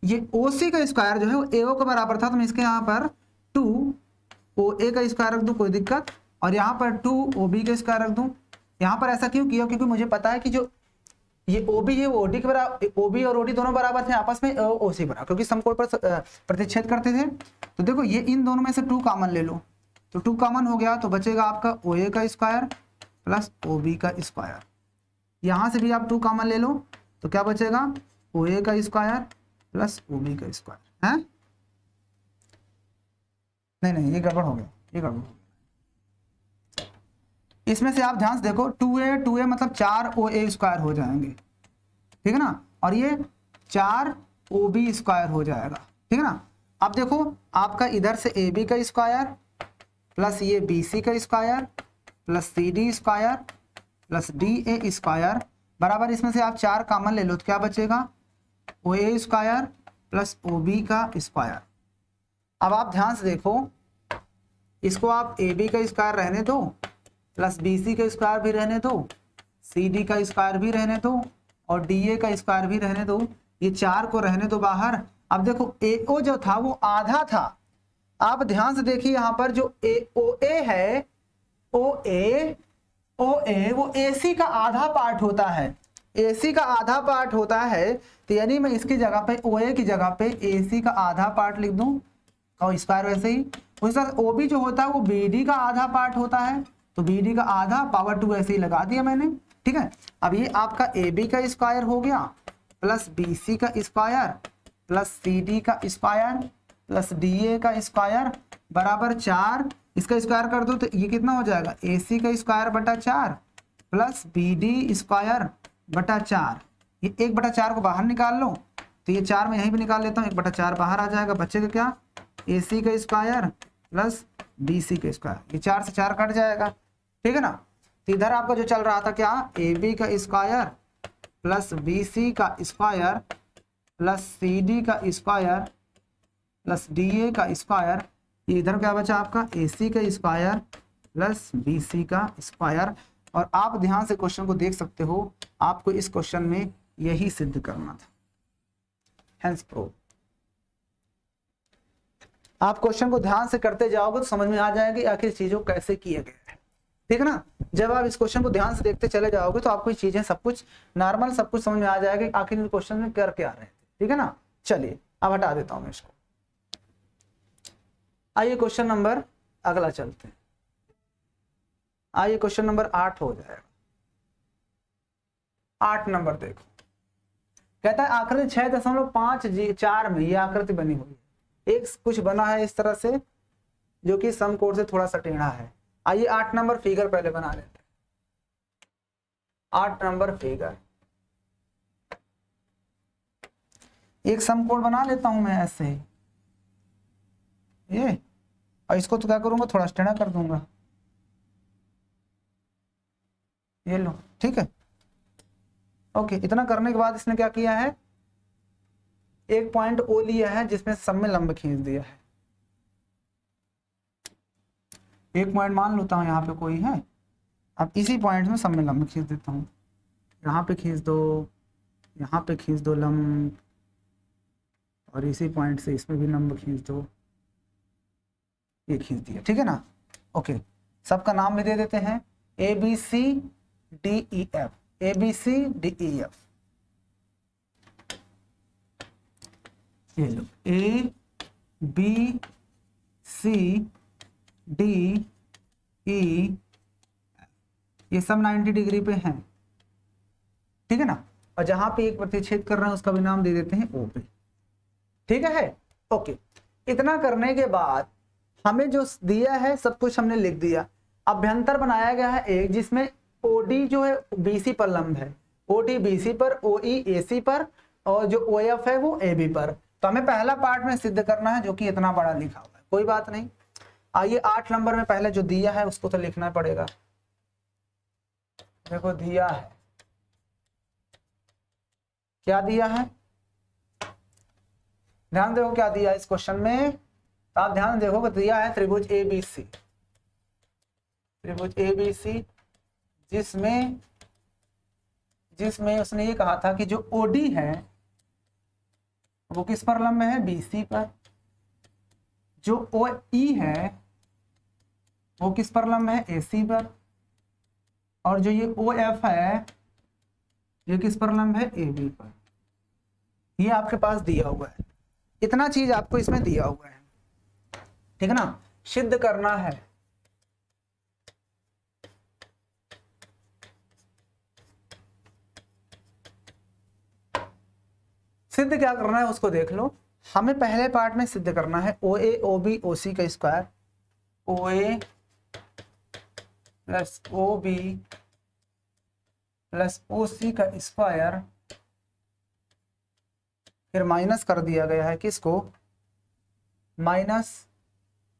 ये OC का स्क्वायर जो है वो AO के बराबर था, तो मैं इसके यहाँ पर 2OA का स्क्वायर रख दूं, कोई दिक्कत, और यहाँ पर 2OB का स्क्वायर रख दूं। यहाँ पर ऐसा क्यों किया, क्योंकि मुझे पता है कि जो ये OB है वो OD के बराबर, OB और OD दोनों बराबर थे आपस में, OC बराबर, क्योंकि समकोण पर प्रतिच्छेद करते थे। तो देखो ये इन दोनों में से 2 कॉमन ले लो, तो 2 कॉमन हो गया, तो बचेगा आपका OA का स्क्वायर प्लस OB का स्क्वायर। यहाँ से भी आप 2 कॉमन ले लो, तो क्या बचेगा, OA का स्क्वायर प्लस OB का स्क्वायर है। नहीं ये गड़बड़ हो गया, ये गड़बड़ हो गया। इसमें से आप ध्यान से देखो 2A मतलब 4OA स्क्वायर हो जाएंगे, ठीक है ना, और ये 4OB स्क्वायर हो जाएगा, ठीक है ना। अब देखो आपका इधर से AB का स्क्वायर प्लस ये BC का square plus CD square plus DA square बराबर, इसमें से आप 4 कॉमन ले लो, तो क्या बचेगा, OA स्क्वायर प्लस OB का स्क्वायर। अब आप ध्यान से देखो, इसको आप AB का स्क्वायर रहने दो प्लस BC का स्क्वायर भी रहने दो, CD का स्क्वायर भी रहने दो और DA का स्क्वायर भी रहने दो, ये 4 को रहने दो बाहर। अब देखो AO जो था वो आधा था, आप ध्यान से देखिए यहाँ पर जो OA है, OA वो AC का आधा पार्ट होता है, AC का आधा पार्ट होता है, तो यानी मैं इसकी जगह पे OA की जगह पे AC का आधा पार्ट लिख दूं और स्क्वायर वैसे ही। उसी तरह OB जो होता है वो BD का आधा पार्ट होता है, तो BD का आधा पावर 2 ऐसे ही लगा दिया मैंने, ठीक है। अब ये आपका AB का स्क्वायर हो गया प्लस BC का स्क्वायर प्लस CD का स्क्वायर प्लस DA का स्क्वायर बराबर 4। इसका स्क्वायर कर दो तो ये कितना हो जाएगा, AC का स्क्वायर बटा 4 प्लस BD स्क्वायर बटा 4। ये 1/4 को बाहर निकाल लो, तो ये 4 में यहीं भी निकाल लेता हूँ, 1/4 बाहर आ जाएगा, बचेगा क्या, AC का स्क्वायर प्लस BC का स्क्वायर। ये 4 से 4 कट जाएगा, ठीक है ना। तो इधर आपका जो चल रहा था क्या, AB का स्क्वायर प्लस BC का स्क्वायर प्लस CD का स्क्वायर प्लस DA का स्क्वायर। ये इधर क्या बचा आपका, AC का स्क्वायर प्लस BC का स्क्वायर। और आप ध्यान से क्वेश्चन को देख सकते हो, आपको इस क्वेश्चन में यही सिद्ध करना था, हेंस प्रूव। आप क्वेश्चन को ध्यान से करते जाओगे तो समझ में आ जाएगा कि आखिर चीजों को कैसे किया गया है, ठीक है ना। जब आप इस क्वेश्चन को ध्यान से देखते चले जाओगे तो आपको चीजें सब कुछ नॉर्मल सब कुछ समझ में आ जाएगा कि आखिर इस क्वेश्चन में कर क्या रहे थे, ठीक है ना। चलिए अब हटा देता हूं मैं इसको। आइए क्वेश्चन नंबर अगला चलते हैं। आइए क्वेश्चन नंबर 8 हो जाएगा। 8 नंबर देखो, कहता है आकृति 6.54 में ये आकृति बनी हुई है, एक कुछ बना है इस तरह से जो कि समकोण से थोड़ा सा टेढ़ा है। आइए 8 नंबर फिगर पहले बना लेते हैं। 8 नंबर फिगर, एक समकोण बना लेता हूं मैं ऐसे ही, ये, और इसको तो क्या करूंगा, थोड़ा टेढ़ा कर दूंगा, ये लो, ठीक है। ओके, इतना करने के बाद इसने क्या किया है, एक पॉइंट O लिया है जिसमें सब में लंब खींच दिया है। एक पॉइंट मान लेता हूं यहाँ पे कोई है, अब इसी पॉइंट में सब में लंब खींच देता हूं, यहाँ पे खींच दो, यहाँ पे खींच दो लंब, और इसी पॉइंट से इसमें भी लंब खींच दो, ये खींच दिया, ठीक है ना। ओके, सबका नाम भी दे देते हैं, ABCDEF, ABCDEF, ये लो ABCDEF, ये सब 90 डिग्री पे हैं, ठीक है ना। और जहां पे एक प्रतिच्छेद कर रहे हैं उसका भी नाम दे देते हैं O पे, ठीक है। ओके, इतना करने के बाद हमें जो दिया है सब कुछ हमने लिख दिया। अभ्यंतर बनाया गया है एक, जिसमें OD जो है BC पर लंब है, OD BC पर, OE AC पर, और जो OF है वो AB पर। तो हमें पहला पार्ट में सिद्ध करना है जो कि इतना बड़ा लिखा हुआ है, कोई बात नहीं। आइए 8 नंबर में पहले जो दिया है उसको तो लिखना पड़ेगा। देखो दिया है, क्या दिया है, ध्यान देखो क्या दिया है इस क्वेश्चन में, तो आप ध्यान देखो दिया है त्रिभुज ABC, त्रिभुज ABC, जिसमें उसने ये कहा था कि जो OD है वो किस पर लंब है, BC पर, जो OE है वो किस पर लंब है, AC पर, और जो ये OF है ये किस पर लंब है, AB पर। ये आपके पास दिया हुआ है, इतना चीज आपको इसमें दिया हुआ है, ठीक है ना। सिद्ध करना है, सिद्ध क्या करना है उसको देख लो। हमें पहले पार्ट में सिद्ध करना है OA OB OC का square, OA plus OB plus OC का स्क्वायर, फिर माइनस कर दिया गया है किसको, minus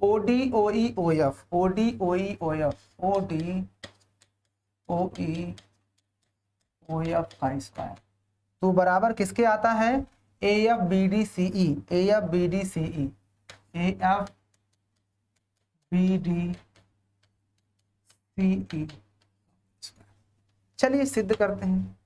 OD OE OF, OD OE OF, OD OE OF का स्क्वायर, तो बराबर किसके आता है, AF BD CE, AF BD CE, AF BD CE। चलिए सिद्ध करते हैं।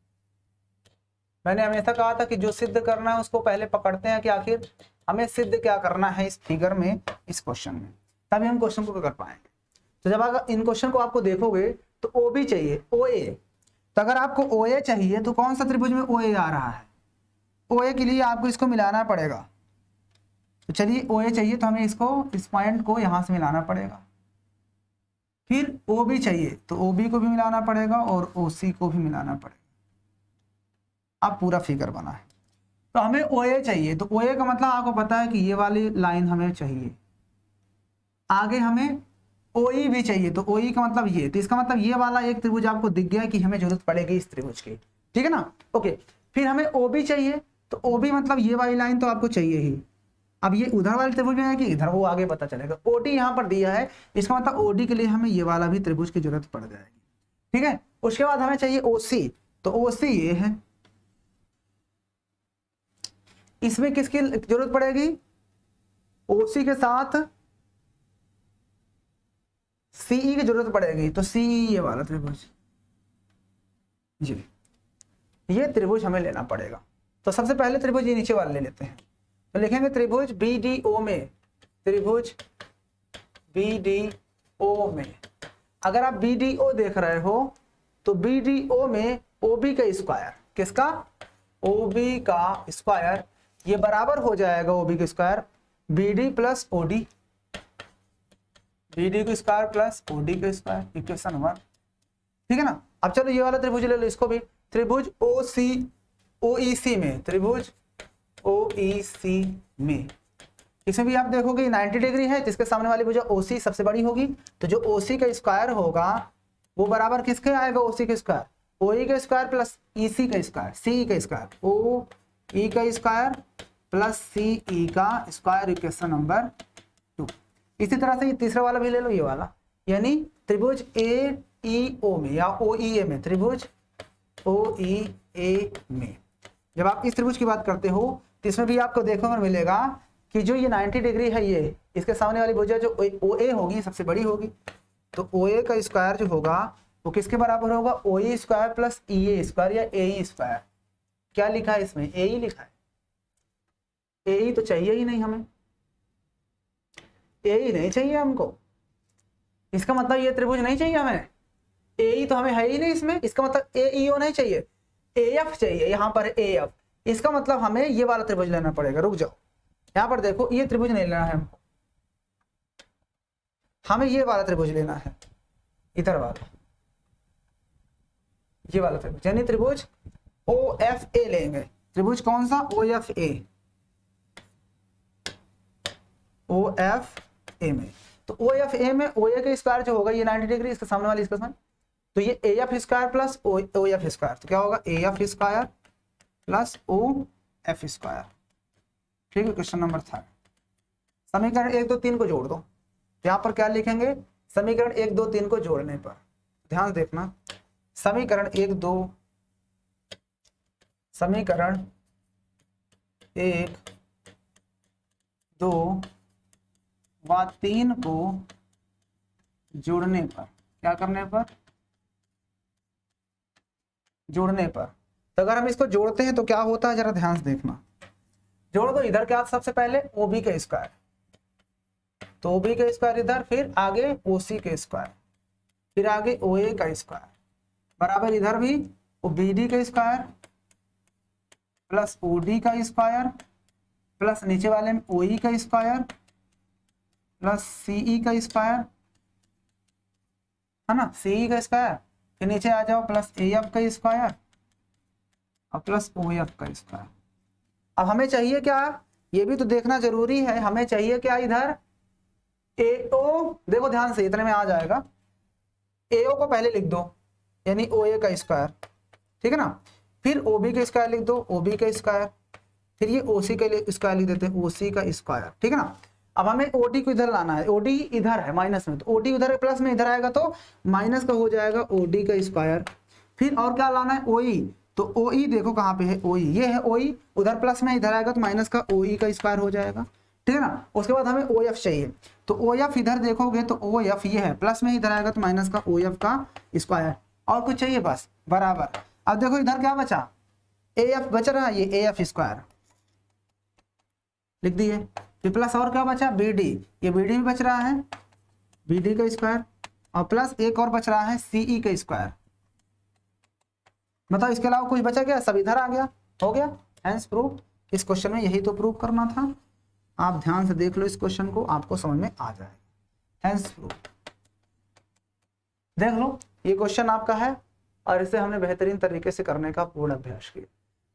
मैंने हमेशा कहा था कि जो सिद्ध करना है उसको पहले पकड़ते हैं कि आखिर हमें सिद्ध क्या करना है इस फिगर में, इस क्वेश्चन में, तभी हम क्वेश्चन को कर पाएंगे। तो जब अगर इन क्वेश्चन को आपको देखोगे तो OB चाहिए, OA, तो अगर आपको OA चाहिए तो कौन सा त्रिभुज में OA आ रहा है, OA के लिए आपको इसको मिलाना पड़ेगा। तो चलिए OA चाहिए तो हमें इसको, इस पॉइंट को यहां से मिलाना पड़ेगा। फिर OB चाहिए तो OB को भी मिलाना पड़ेगा और OC को भी मिलाना पड़ेगा। अब पूरा फिगर बना है। तो हमें OA चाहिए, तो OA का मतलब आपको पता है कि ये वाली लाइन हमें चाहिए। आगे हमें OE भी चाहिए, तो OE का मतलब ये, तो इसका मतलब ये वाला एक त्रिभुज आपको दिख गया कि हमें जरूरत पड़ेगी इस त्रिभुज की, ठीक है ना। ओके, फिर हमें OB चाहिए, तो OB मतलब ये वाली लाइन तो आपको चाहिए ही। अब ये उधर वाले त्रिभुज में है कि इधर, वो आगे पता चलेगा। OD यहाँ पर दिया है, इसका मतलब OD के लिए हमें ये वाला भी त्रिभुज की जरूरत पड़ जाएगी, ठीक है। उसके बाद हमें चाहिए OC, तो OC ये है। इसमें किसकी जरूरत पड़ेगी, OC के साथ CE की जरूरत पड़ेगी, तो CE ये वाला त्रिभुज जी, ये त्रिभुज हमें लेना पड़ेगा। तो सबसे पहले त्रिभुज ये नीचे वाले ले लेते हैं। तो लिखेंगे त्रिभुज BDO में, त्रिभुज BDO में अगर आप BDO देख रहे हो तो BDO में OB का स्क्वायर, किसका, OB का स्क्वायर, ये बराबर हो जाएगा OB का square BD plus OD, BD का स्क्वायर प्लस OD का स्क्वायर, इक्वेशन 1, ठीक है ना। अब चलो ये वाला त्रिभुज ले लो, इसको भी त्रिभुज OEC में, त्रिभुज OEC में, इसमें भी आप देखोगे 90 डिग्री है, जिसके सामने वाली भुजा OC सबसे बड़ी होगी, तो जो OC का स्क्वायर होगा वो बराबर किसके आएगा, OC का स्क्वायर, OE का स्क्वायर प्लस EC का स्क्वायर, CE का स्क्वायर, OE का स्क्वायर प्लस CE का स्क्वायर, इक्वेशन नंबर 2। इसी तरह से ये तीसरा वाला भी ले लो, ये वाला, यानी त्रिभुज AEO में या OEA में, त्रिभुज OEA में जब आप इस त्रिभुज की बात करते हो तो इसमें भी आपको देखने को मिलेगा कि जो ये 90 डिग्री है, ये इसके सामने वाली भुजा जो OA होगी सबसे बड़ी होगी, तो OA का स्क्वायर जो होगा वो किसके बराबर होगा, OE square plus EA square या AE स्क्वायर। क्या लिखा है इसमें, AE लिखा है, AE तो चाहिए ही नहीं हमें, AE नहीं चाहिए हमको, इसका मतलब ये त्रिभुज नहीं चाहिए हमें, AE तो हमें है ही नहीं इसमें, इसका मतलब AEO नहीं चाहिए, AF चाहिए, यहाँ पर AF, इसका मतलब हमें ये वाला त्रिभुज लेना पड़ेगा। रुक जाओ, यहाँ पर देखो ये त्रिभुज नहीं लेना है हमको, हमें ये वाला त्रिभुज लेना है, इधर वाला, ये वाला त्रिभुज, यानी त्रिभुज OFA लेंगे। त्रिभुज कौन सा, OFA, OFA में, तो OFA में OA का स्क्वायर जो होगा ये 90 डिग्री, इसके सामने वाली इसका सामने, तो ये AF square plus OF square, तो क्या होगा AF square plus OF square, ठीक है। क्वेश्चन नंबर 3, समीकरण 1 2 3 को जोड़ दो। यहाँ पर क्या लिखेंगे, समीकरण 1 2 3 को जोड़ने पर ध्यान देखना, समीकरण 1 2 व 3 को जोड़ने पर, क्या करने पर, जोड़ने पर, तो अगर हम इसको जोड़ते हैं तो क्या होता है, जरा ध्यान से देखना। जोड़ दो, इधर क्या सबसे पहले OB का स्क्वायर, तो OB का स्क्वायर इधर, फिर आगे OC का स्क्वायर, फिर आगे OA का स्क्वायर, बराबर इधर भी BD का स्क्वायर प्लस OD का स्क्वायर प्लस नीचे वाले में OE का स्क्वायर प्लस CE का स्क्वायर, है ना, CE का स्क्वायर, फिर नीचे आ जाओ प्लस AF का स्क्वायर और प्लस OF का स्क्वायर। अब हमें चाहिए क्या, ये भी तो देखना जरूरी है, हमें चाहिए क्या इधर AO, देखो ध्यान से, इतने में आ जाएगा, AO को पहले लिख दो यानी OA का स्क्वायर, ठीक है ना, फिर OB का स्क्वायर लिख दो, OB का स्क्वायर, फिर ये OC का स्क्वायर लिख देते हैं, OC का स्क्वायर, ठीक है ना। अब हमें OD को इधर लाना है, OD इधर है माइनस में, तो OD उधर प्लस में, इधर आएगा तो माइनस का हो जाएगा OD का स्क्वायर, फिर और क्या लाना है OE, तो OE देखो कहाँ पे है, OE ये है OE, उधर प्लस में इधर आएगा तो माइनस का OE का स्क्वायर हो जाएगा, ठीक है ना। उसके बाद हमें OF चाहिए, तो OF इधर देखोगे तो OF ये है, प्लस में इधर आएगा तो माइनस का OF का स्क्वायर, और कुछ चाहिए बस, बराबर। अब देखो इधर क्या बचा, AF बच रहा है, ये AF स्क्वायर लिख दिए, फिर प्लस और क्या बचा BD, ये BD भी बच रहा है, BD का स्क्वायर, और प्लस एक और बच रहा है CE का स्क्वायर, बताओ इसके अलावा कुछ बचा क्या? सब इधर आ गया, हो गया। Hence prove. इस क्वेश्चन में यही तो प्रूव करना था। आप ध्यान से देख लो इस क्वेश्चन को, आपको समझ में आ जाएगा। हेंस प्रूव देख लो, ये क्वेश्चन आपका है और इसे हमने बेहतरीन तरीके से करने का पूर्ण अभ्यास किया।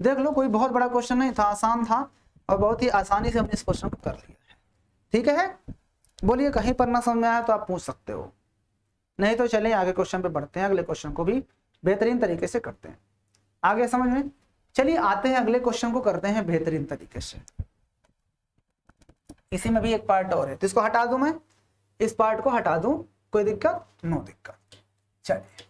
देख लो, कोई बहुत बड़ा क्वेश्चन नहीं था, आसान था और बहुत ही आसानी से हमने इस क्वेश्चन को कर लिया है। ठीक है, बोलिए कहीं पर ना समझ में आया तो आप पूछ सकते हो, नहीं तो चलिए आगे क्वेश्चन पे बढ़ते हैं। अगले क्वेश्चन को भी बेहतरीन तरीके से करते हैं। आगे समझ में, चलिए आते हैं अगले क्वेश्चन को करते हैं बेहतरीन तरीके से। इसी में भी एक पार्ट और है, तो इसको हटा दूं मैं, इस पार्ट को हटा दूं, कोई दिक्कत? नो दिक्कत। चलिए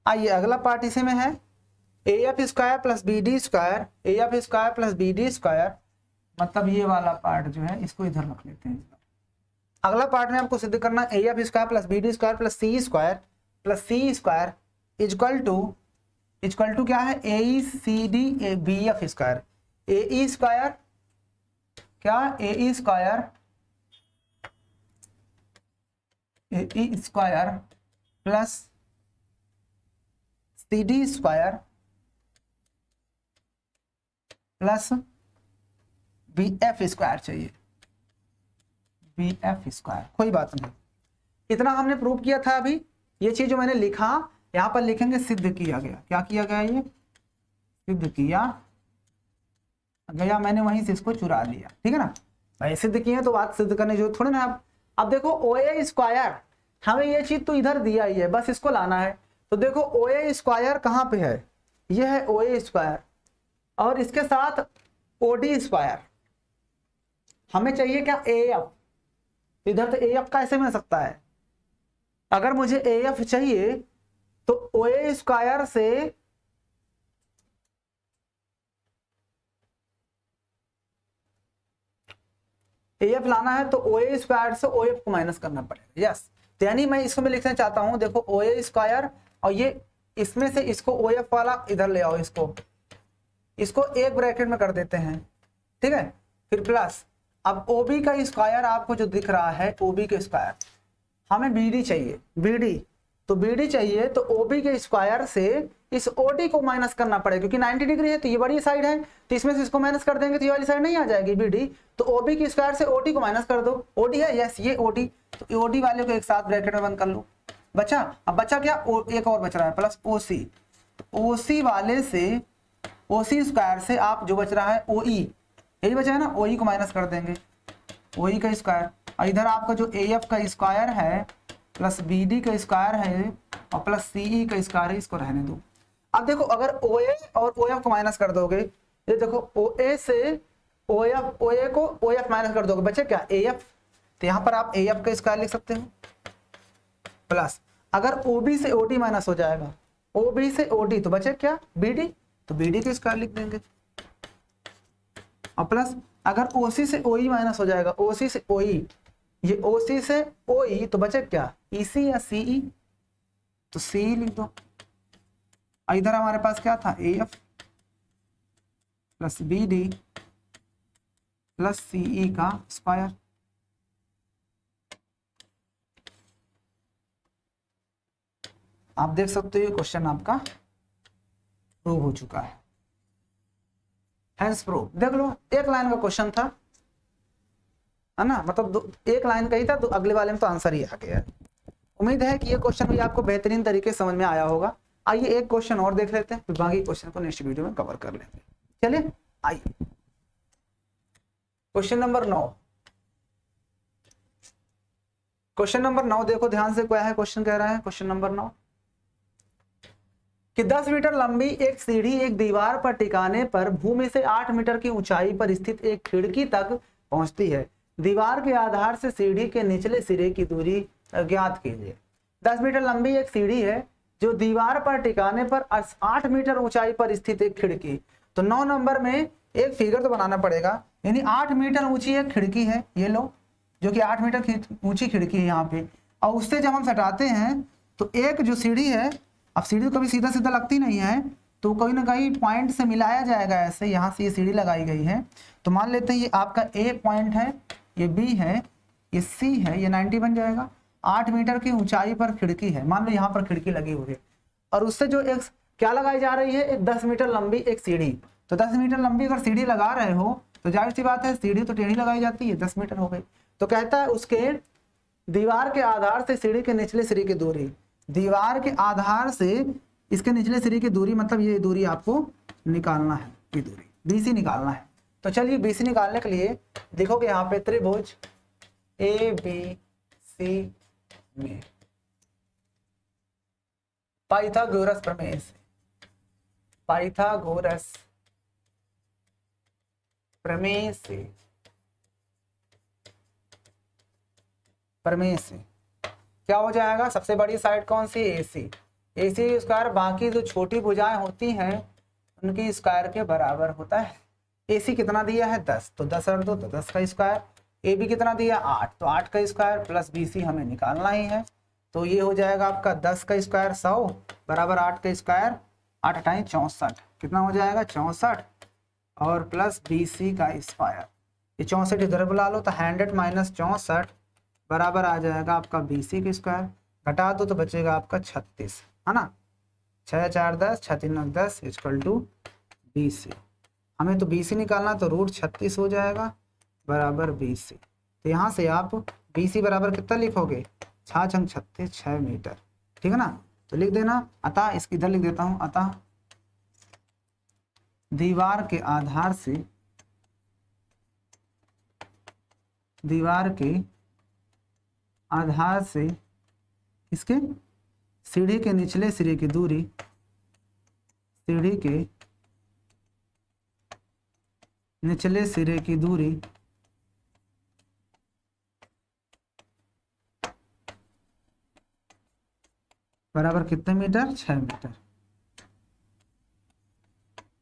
आइए, अगला पार्ट इसी में है। A F square plus B D square, A F square plus B D square, मतलब ये वाला पार्ट जो है इसको इधर रख लेते हैं। अगला पार्ट में आपको सिद्ध करना A F square plus B D square plus C square equal to क्या है? A E C D A B F square. A E square क्या? A E square plus C D square plus B F square चाहिए, बी एफ स्क्वायर। कोई बात नहीं, इतना हमने प्रूव किया था। अभी ये चीज जो मैंने लिखा यहां पर लिखेंगे सिद्ध किया गया। क्या किया गया? ये सिद्ध किया गया, मैंने वहीं से इसको चुरा लिया। ठीक है ना भाई, सिद्ध किए तो बात सिद्ध करने जो थोड़े ना। अब देखो ओ ए स्क्वायर, हमें ये चीज तो इधर दिया ही है, बस इसको लाना है। तो देखो ओ ए स्क्वायर कहाँ पे है? ये है ओ ए स्क्वायर और इसके साथ ओ डी स्क्वायर। हमें चाहिए क्या? A F. इधर तो ए एफ कैसे मिल सकता है? अगर मुझे ए एफ चाहिए तो ओ ए स्क्वायर से ए एफ लाना है तो ओ ए स्क्वायर से ओ एफ को माइनस करना पड़ेगा। यस, तो यानी मैं इसको मैं लिखना चाहता हूं, देखो ओ ए स्क्वायर और ये इसमें से इसको ओ एफ वाला इधर ले आओ, इसको एक ब्रैकेट में कर देते हैं। ठीक है, फिर प्लस अब ओ बी का स्क्वायर आपको जो दिख रहा है, ओ बी का स्क्वायर, हमें बी डी चाहिए, बी डी। तो बी डी चाहिए तो ओ बी के स्क्वायर से इस ओ डी को माइनस करना पड़ेगा, क्योंकि 90 डिग्री है तो ये बड़ी साइड है, तो इसमें से इसको माइनस कर देंगे तो ये वाली साइड नहीं आ जाएगी बी डी। तो ओ बी के स्क्वायर से ओ डी को माइनस कर दो। ओ डी है, यस ये ओ डी, तो ओ डी वाले को एक साथ ब्रैकेट में बंद कर लो। बचा, अब बचा क्या? एक और बच रहा है प्लस ओ सी। ओ सी वाले से, ओ सी स्क्वायर से आप जो बच रहा है ओ ई, यही बचा है ना, ओ ई को माइनस कर देंगे, ओ ई का स्क्वायर। और इधर आपका जो ए एफ का स्क्वायर है प्लस बी डी का स्क्वायर है और प्लस सी ई का स्क्वायर है, इसको रहने दो। अब देखो अगर ओ ए और ओ एफ को माइनस कर दोगे, ये देखो ओ ए से ओ एफ, ओ ए को ओ एफ माइनस कर दोगे, बचे क्या? A F. तो यहाँ पर आप ए एफ का स्क्वायर लिख सकते हो प्लस, अगर ओ बी से ओ डी माइनस हो जाएगा, ओ बी से ओ डी तो बचे क्या? बी डी, तो बी डी का स्क्वायर लिख देंगे और प्लस अगर ओ सी से ओ ई माइनस हो जाएगा, ओ सी से ओ ई, ये ओ सी से ओ ई तो बचे क्या? ई सी या सी ई, तो सी लिख दो। इधर हमारे पास क्या था? A F plus B D plus C E का स्क्वायर। आप देख सकते हो ये क्वेश्चन आपका प्रूव हो चुका है। हेंस प्रूव, देख लो एक लाइन का क्वेश्चन था, है ना, मतलब एक लाइन का ही था, तो अगले वाले में तो आंसर ही आ गया। उम्मीद है कि ये क्वेश्चन भी आपको बेहतरीन तरीके से समझ में आया होगा। आइए एक क्वेश्चन और देख लेते हैं, फिर बाकी क्वेश्चन को नेक्स्ट वीडियो में कवर कर लेंगे। चलिए आइए क्वेश्चन नंबर 9। क्वेश्चन नंबर 9 देखो ध्यान से, क्या है क्वेश्चन? कह रहा है क्वेश्चन नंबर 9 कि 10 मीटर लंबी एक सीढ़ी एक दीवार पर टिकाने पर भूमि से 8 मीटर की ऊंचाई पर स्थित एक खिड़की तक पहुंचती है। दीवार के आधार से सीढ़ी के निचले सिरे की दूरी ज्ञात कीजिए। 10 मीटर लंबी एक सीढ़ी है जो दीवार पर टिकाने पर 8 मीटर ऊंचाई पर स्थित एक खिड़की। तो 9 नंबर में एक फिगर तो बनाना पड़ेगा, यानी 8 मीटर ऊंची एक खिड़की है, ये लो, जो कि 8 मीटर ऊंची खिड़की है यहाँ पे। और उससे जब हम सटाते हैं तो एक जो सीढ़ी है, अब सीढ़ी तो कभी सीधा सीधा लगती नहीं है, तो कहीं ना कहीं पॉइंट से मिलाया जाएगा। ऐसे यहाँ से ये सीढ़ी लगाई गई है, तो मान लेते हैं ये आपका ए पॉइंट है, ये बी है, ये सी है, ये 90 बन जाएगा। 8 मीटर की ऊंचाई पर खिड़की है, मान लो यहाँ पर खिड़की लगी हुई है, और उससे जो एक क्या लगाई जा रही है, एक 10 मीटर लंबी एक सीढ़ी। तो 10 मीटर लंबी अगर सीढ़ी लगा रहे हो तो जाहिर सी बात है सीढ़ी तो टेढ़ी लगाई जाती है, 10 मीटर हो गई। तो कहता है उसके दीवार के आधार से सीढ़ी के निचले सिरे की दूरी, दीवार के आधार से इसके निचले सिरे की दूरी, मतलब ये दूरी आपको निकालना है, ये दूरी बीसी निकालना है। तो चलिए बीसी निकालने के लिए देखोगे यहाँ पे त्रिभुज ए बी सी में पाइथागोरस प्रमेय से, पाइथागोरस प्रमेय से क्या हो जाएगा, सबसे बड़ी साइड कौन सी, AC, AC स्क्वायर, बाकी जो छोटी भुजाएं होती हैं उनकी स्क्वायर के बराबर होता है। AC कितना दिया है 10, तो 10 रख दो तो 10 का स्क्वायर। AB कितना दिया 8, तो 8 का स्क्वायर प्लस BC हमें निकालना ही है। तो ये हो जाएगा आपका 10 का स्क्वायर 100 बराबर 8 का स्क्वायर, 8 × 64, कितना हो जाएगा 64, और प्लस BC का स्क्वायर, ये 64 इधर बुला लो तो 100 - 64 बराबर आ जाएगा आपका BC का स्क्वायर, घटा दो तो बचेगा आपका 36, है ना। 6 × 4 = 10, 6 × 3 = 10 = BC। हमें तो BC निकालना, तो √36 हो जाएगा बराबर BC। तो यहाँ से आप BC बराबर कितना लिखोगे, 6 × 36 6 मीटर, ठीक है ना। तो लिख देना, अतः इसकी इधर लिख देता हूँ, अतः दीवार के आधार से, दीवार के आधार से इसके सीढ़ी के निचले सिरे की दूरी, सीढ़ी के निचले सिरे की दूरी बराबर कितने मीटर, 6 मीटर,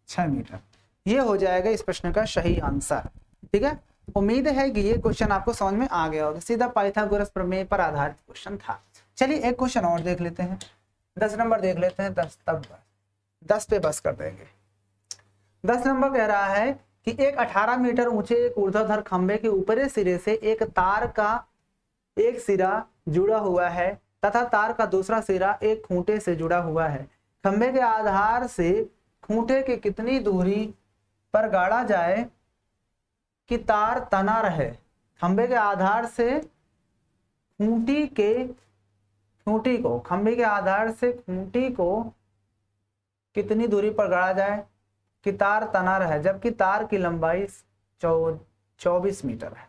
6 मीटर। ये हो जाएगा इस प्रश्न का सही आंसर, ठीक है। उम्मीद है कि ये क्वेश्चन आपको समझ में आ गया होगा, सीधा पाइथागोरस प्रमेय पर आधारित क्वेश्चन था। चलिए एक क्वेश्चन और देख लेते हैं, 10 नंबर देख लेते हैं, 10 तब 10 पे बस कर देंगे। 10 नंबर कह रहा है कि एक 18 मीटर ऊंचे एक ऊर्ध्वाधर खंभे के ऊपरी सिरे से एक तार का एक सिरा जुड़ा हुआ है तथा तार का दूसरा सिरा एक खूंटे से जुड़ा हुआ है। खंभे के आधार से खूंटे की कितनी दूरी पर गाड़ा जाए कि तार तना रहे। खंभे के आधार से खूंटी को, खंभे के आधार से खूंटी को कितनी दूरी पर गाड़ा जाए कि तार तना रहे, जबकि तार की लंबाई 24 मीटर है।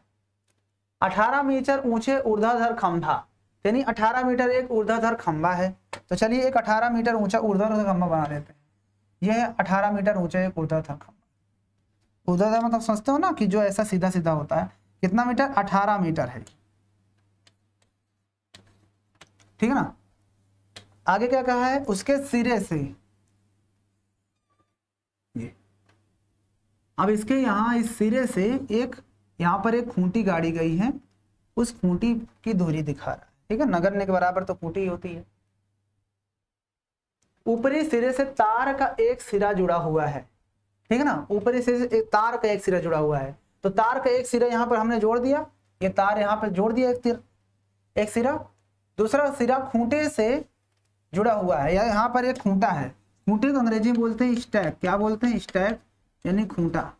18 मीटर ऊंचे ऊर्ध्वाधर खंभा, यानी 18 मीटर एक ऊर्ध्वाधर खंभा है। तो चलिए एक 18 मीटर ऊंचा ऊर्ध्वाधर खंभा बना देते हैं। यह 18 मीटर ऊंचा एक ऊर्ध्वाधर खंभा, ऊर्ध्वाधर मतलब समझते हो ना कि जो ऐसा सीधा सीधा होता है, कितना मीटर, 18 मीटर है, ठीक है ना। आगे क्या कहा है, उसके सिरे से, ये अब इसके यहाँ इस सिरे से एक, यहाँ पर एक खूंटी गाड़ी गई है, उस खूंटी की दूरी दिखा रहा है, ठीक है। नगण्य के बराबर तो खूंटी होती है। ऊपरी सिरे से तार का एक सिरा जुड़ा हुआ है, ठीक है ना। ऊपरी सिरे से एक तार का एक सिरा जुड़ा हुआ है, तो तार का एक सिरा यहाँ पर हमने जोड़ दिया, ये तार यहाँ पर जोड़ दिया एक सिरा, दूसरा सिरा खूंटे से जुड़ा हुआ है, या यहाँ पर एक खूंटा है। खूंटे को अंग्रेजी में बोलते हैं स्टैक, क्या बोलते हैं, स्टैक यानी खूंटा।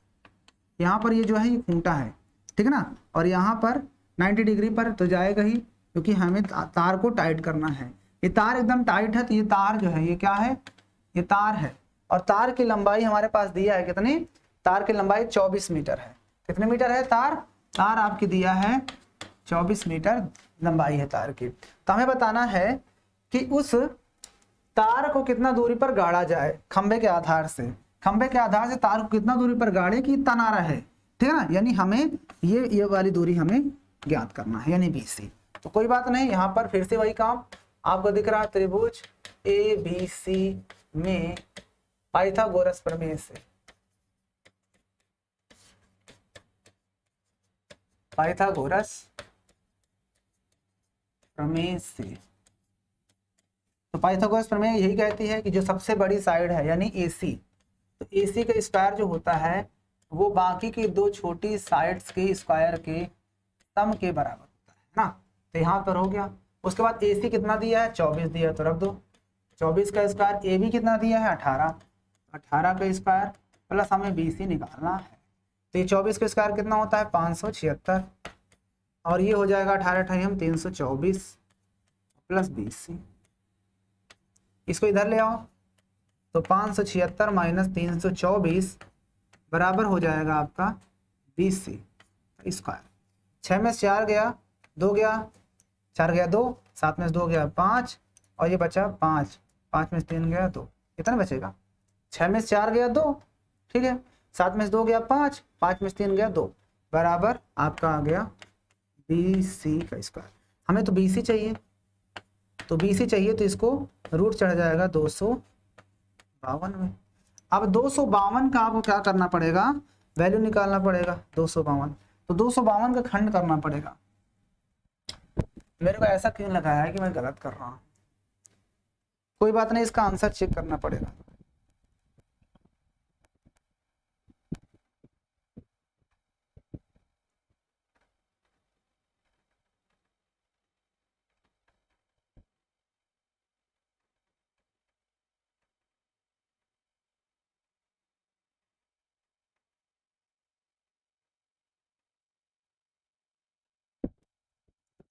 यहाँ पर ये जो है ये खूंटा है, ठीक है ना। और यहाँ पर 90 डिग्री पर तो जाएगा ही, क्योंकि हमें तार को टाइट करना है। ये तार एकदम टाइट है, तो ये तार जो है ये क्या है, ये तार है। और तार की लंबाई हमारे पास दिया है कितनी, तार की लंबाई 24 मीटर है। कितने मीटर है तार आपकी दिया है 24 मीटर लंबाई है तार की। तो हमें बताना है कि उस तार को कितना दूरी पर गाड़ा जाए खंबे के आधार से, खंबे के आधार से तार को कितना दूरी पर गाड़े कि तना रहे, ठीक है ना। यानी हमें ये वाली दूरी हमें ज्ञात करना है, यानी BC। तो कोई बात नहीं, यहाँ पर फिर से वही काम आपको दिख रहा है, त्रिभुज ABC में पाइथागोरस प्रमेय से, पाइथागोरस प्रमेय से। तो पाइथागोरस प्रमेय यही कहती है कि जो सबसे बड़ी साइड है यानी AC, तो AC का स्क्वायर जो होता है वो बाकी की दो छोटी साइड्स के स्क्वायर के सम के बराबर होता है ना। तो यहाँ पर हो गया। उसके बाद AC कितना दिया है 24 दिया है, तो रख दो 24 का स्क्वायर। AB कितना दिया है 18, 18 का स्क्वायर प्लस हमें BC निकालना है। तो ये 24 का स्क्वायर कितना होता है 576, और ये हो जाएगा 18 अठाई 324 प्लस 20। इसको इधर ले आओ तो 576 माइनस 324 बराबर हो जाएगा आपका 20 स्क्वायर। 6 में 4 गया, 2 गया, 4 गया 2, 7 में 2 गया 5, और ये बचा 5, 5 में 3 गया 2, कितना बचेगा 6 में 4 गया 2, ठीक है, 7 में 2 गया 5, 5 में 3 गया 2, बराबर आपका आ गया BC का स्क्वायर। हमें तो BC चाहिए, तो BC चाहिए तो इसको रूट चढ़ जाएगा 252 में। अब 252 का आपको क्या करना पड़ेगा, वैल्यू निकालना पड़ेगा 252। तो 252 का खंड करना पड़ेगा। मेरे को ऐसा क्यों लगाया है कि मैं गलत कर रहा हूँ, कोई बात नहीं, इसका आंसर चेक करना पड़ेगा।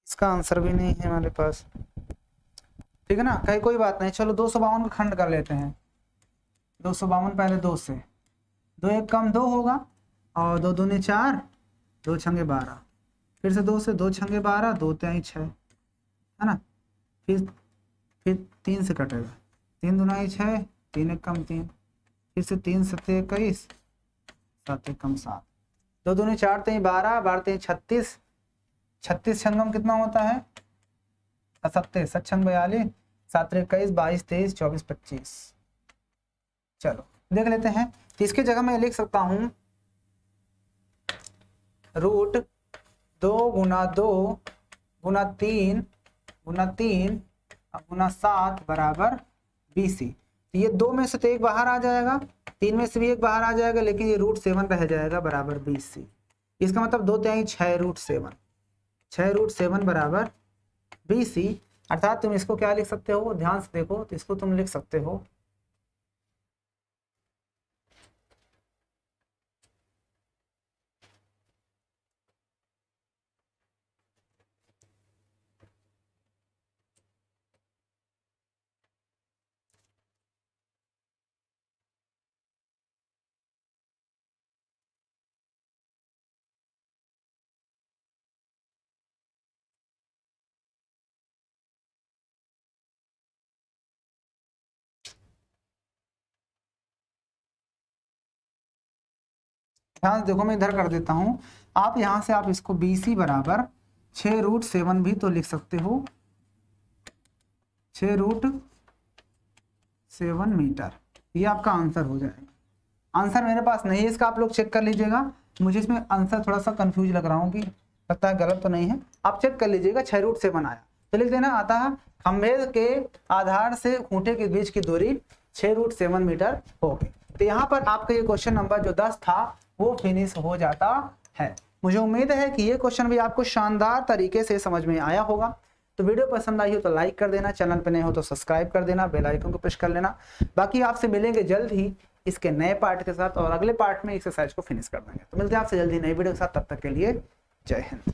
इसका आंसर भी नहीं है हमारे पास, ठीक है ना। कहीं कोई बात नहीं, चलो 252 का खंड कर लेते हैं। 252 पहले 2 से, 2 एक कम 2 होगा, और 2 दूनी 4, 2 छंगे 12, फिर से 2 से, 2 छंगे 12, 2 त्याई 6, है ना। फिर 3 से कटेगा, 3 दुनाई 6, 3 एक कम 3, फिर से 3 सत्ते 21, 7 एक कम 7, 2 दूनी 4 त्याई 12, 12 त्याई 36, 36 छंगम कितना होता है 70, 7 छंग 42, 7 21, 22 23 24 25। चलो देख लेते हैं। तो इसके जगह मैं लिख सकता हूं रूट 2 गुना 2 गुना 3 गुना 3 गुना 7 बराबर BC। तो ये 2 में से तो एक बाहर आ जाएगा, 3 में से भी एक बाहर आ जाएगा, लेकिन ये रूट 7 रह जाएगा बराबर BC। इसका मतलब 2 त्याई 6 रूट 7, 6 रूट 7 बराबर BC। अर्थात तुम इसको क्या लिख सकते हो, ध्यान से देखो, तो इसको तुम लिख सकते हो ध्यान से देखो, मैं इधर कर देता हूं। आप यहां से आप इसको BC बराबर 6 रूट 7 भी तो लिख सकते हो, 6 रूट 7 मीटर, ये आपका आंसर हो जाएगा। आंसर मेरे पास नहीं है इसका, आप लोग चेक कर लीजिएगा। मुझे इसमें आंसर थोड़ा सा कंफ्यूज लग रहा हूँ कि लगता है गलत तो नहीं है, आप चेक कर लीजिएगा। 6 रूट 7 आया तो लिख देना आता है खंभे के आधार से खूंटे के बीच की दूरी 6 रूट 7 मीटर होगी। तो यहाँ पर आपका ये क्वेश्चन नंबर जो 10 था वो फिनिश हो जाता है। मुझे उम्मीद है कि ये क्वेश्चन भी आपको शानदार तरीके से समझ में आया होगा। तो वीडियो पसंद आई हो तो लाइक कर देना, चैनल पर नए हो तो सब्सक्राइब कर देना, बेल आइकन को प्रेस कर लेना। बाकी आपसे मिलेंगे जल्द ही इसके नए पार्ट के साथ, और अगले पार्ट में एक्सरसाइज को फिनिश कर देंगे। तो मिलते हैं आपसे जल्दी नई वीडियो के साथ, तब तक के लिए जय हिंद।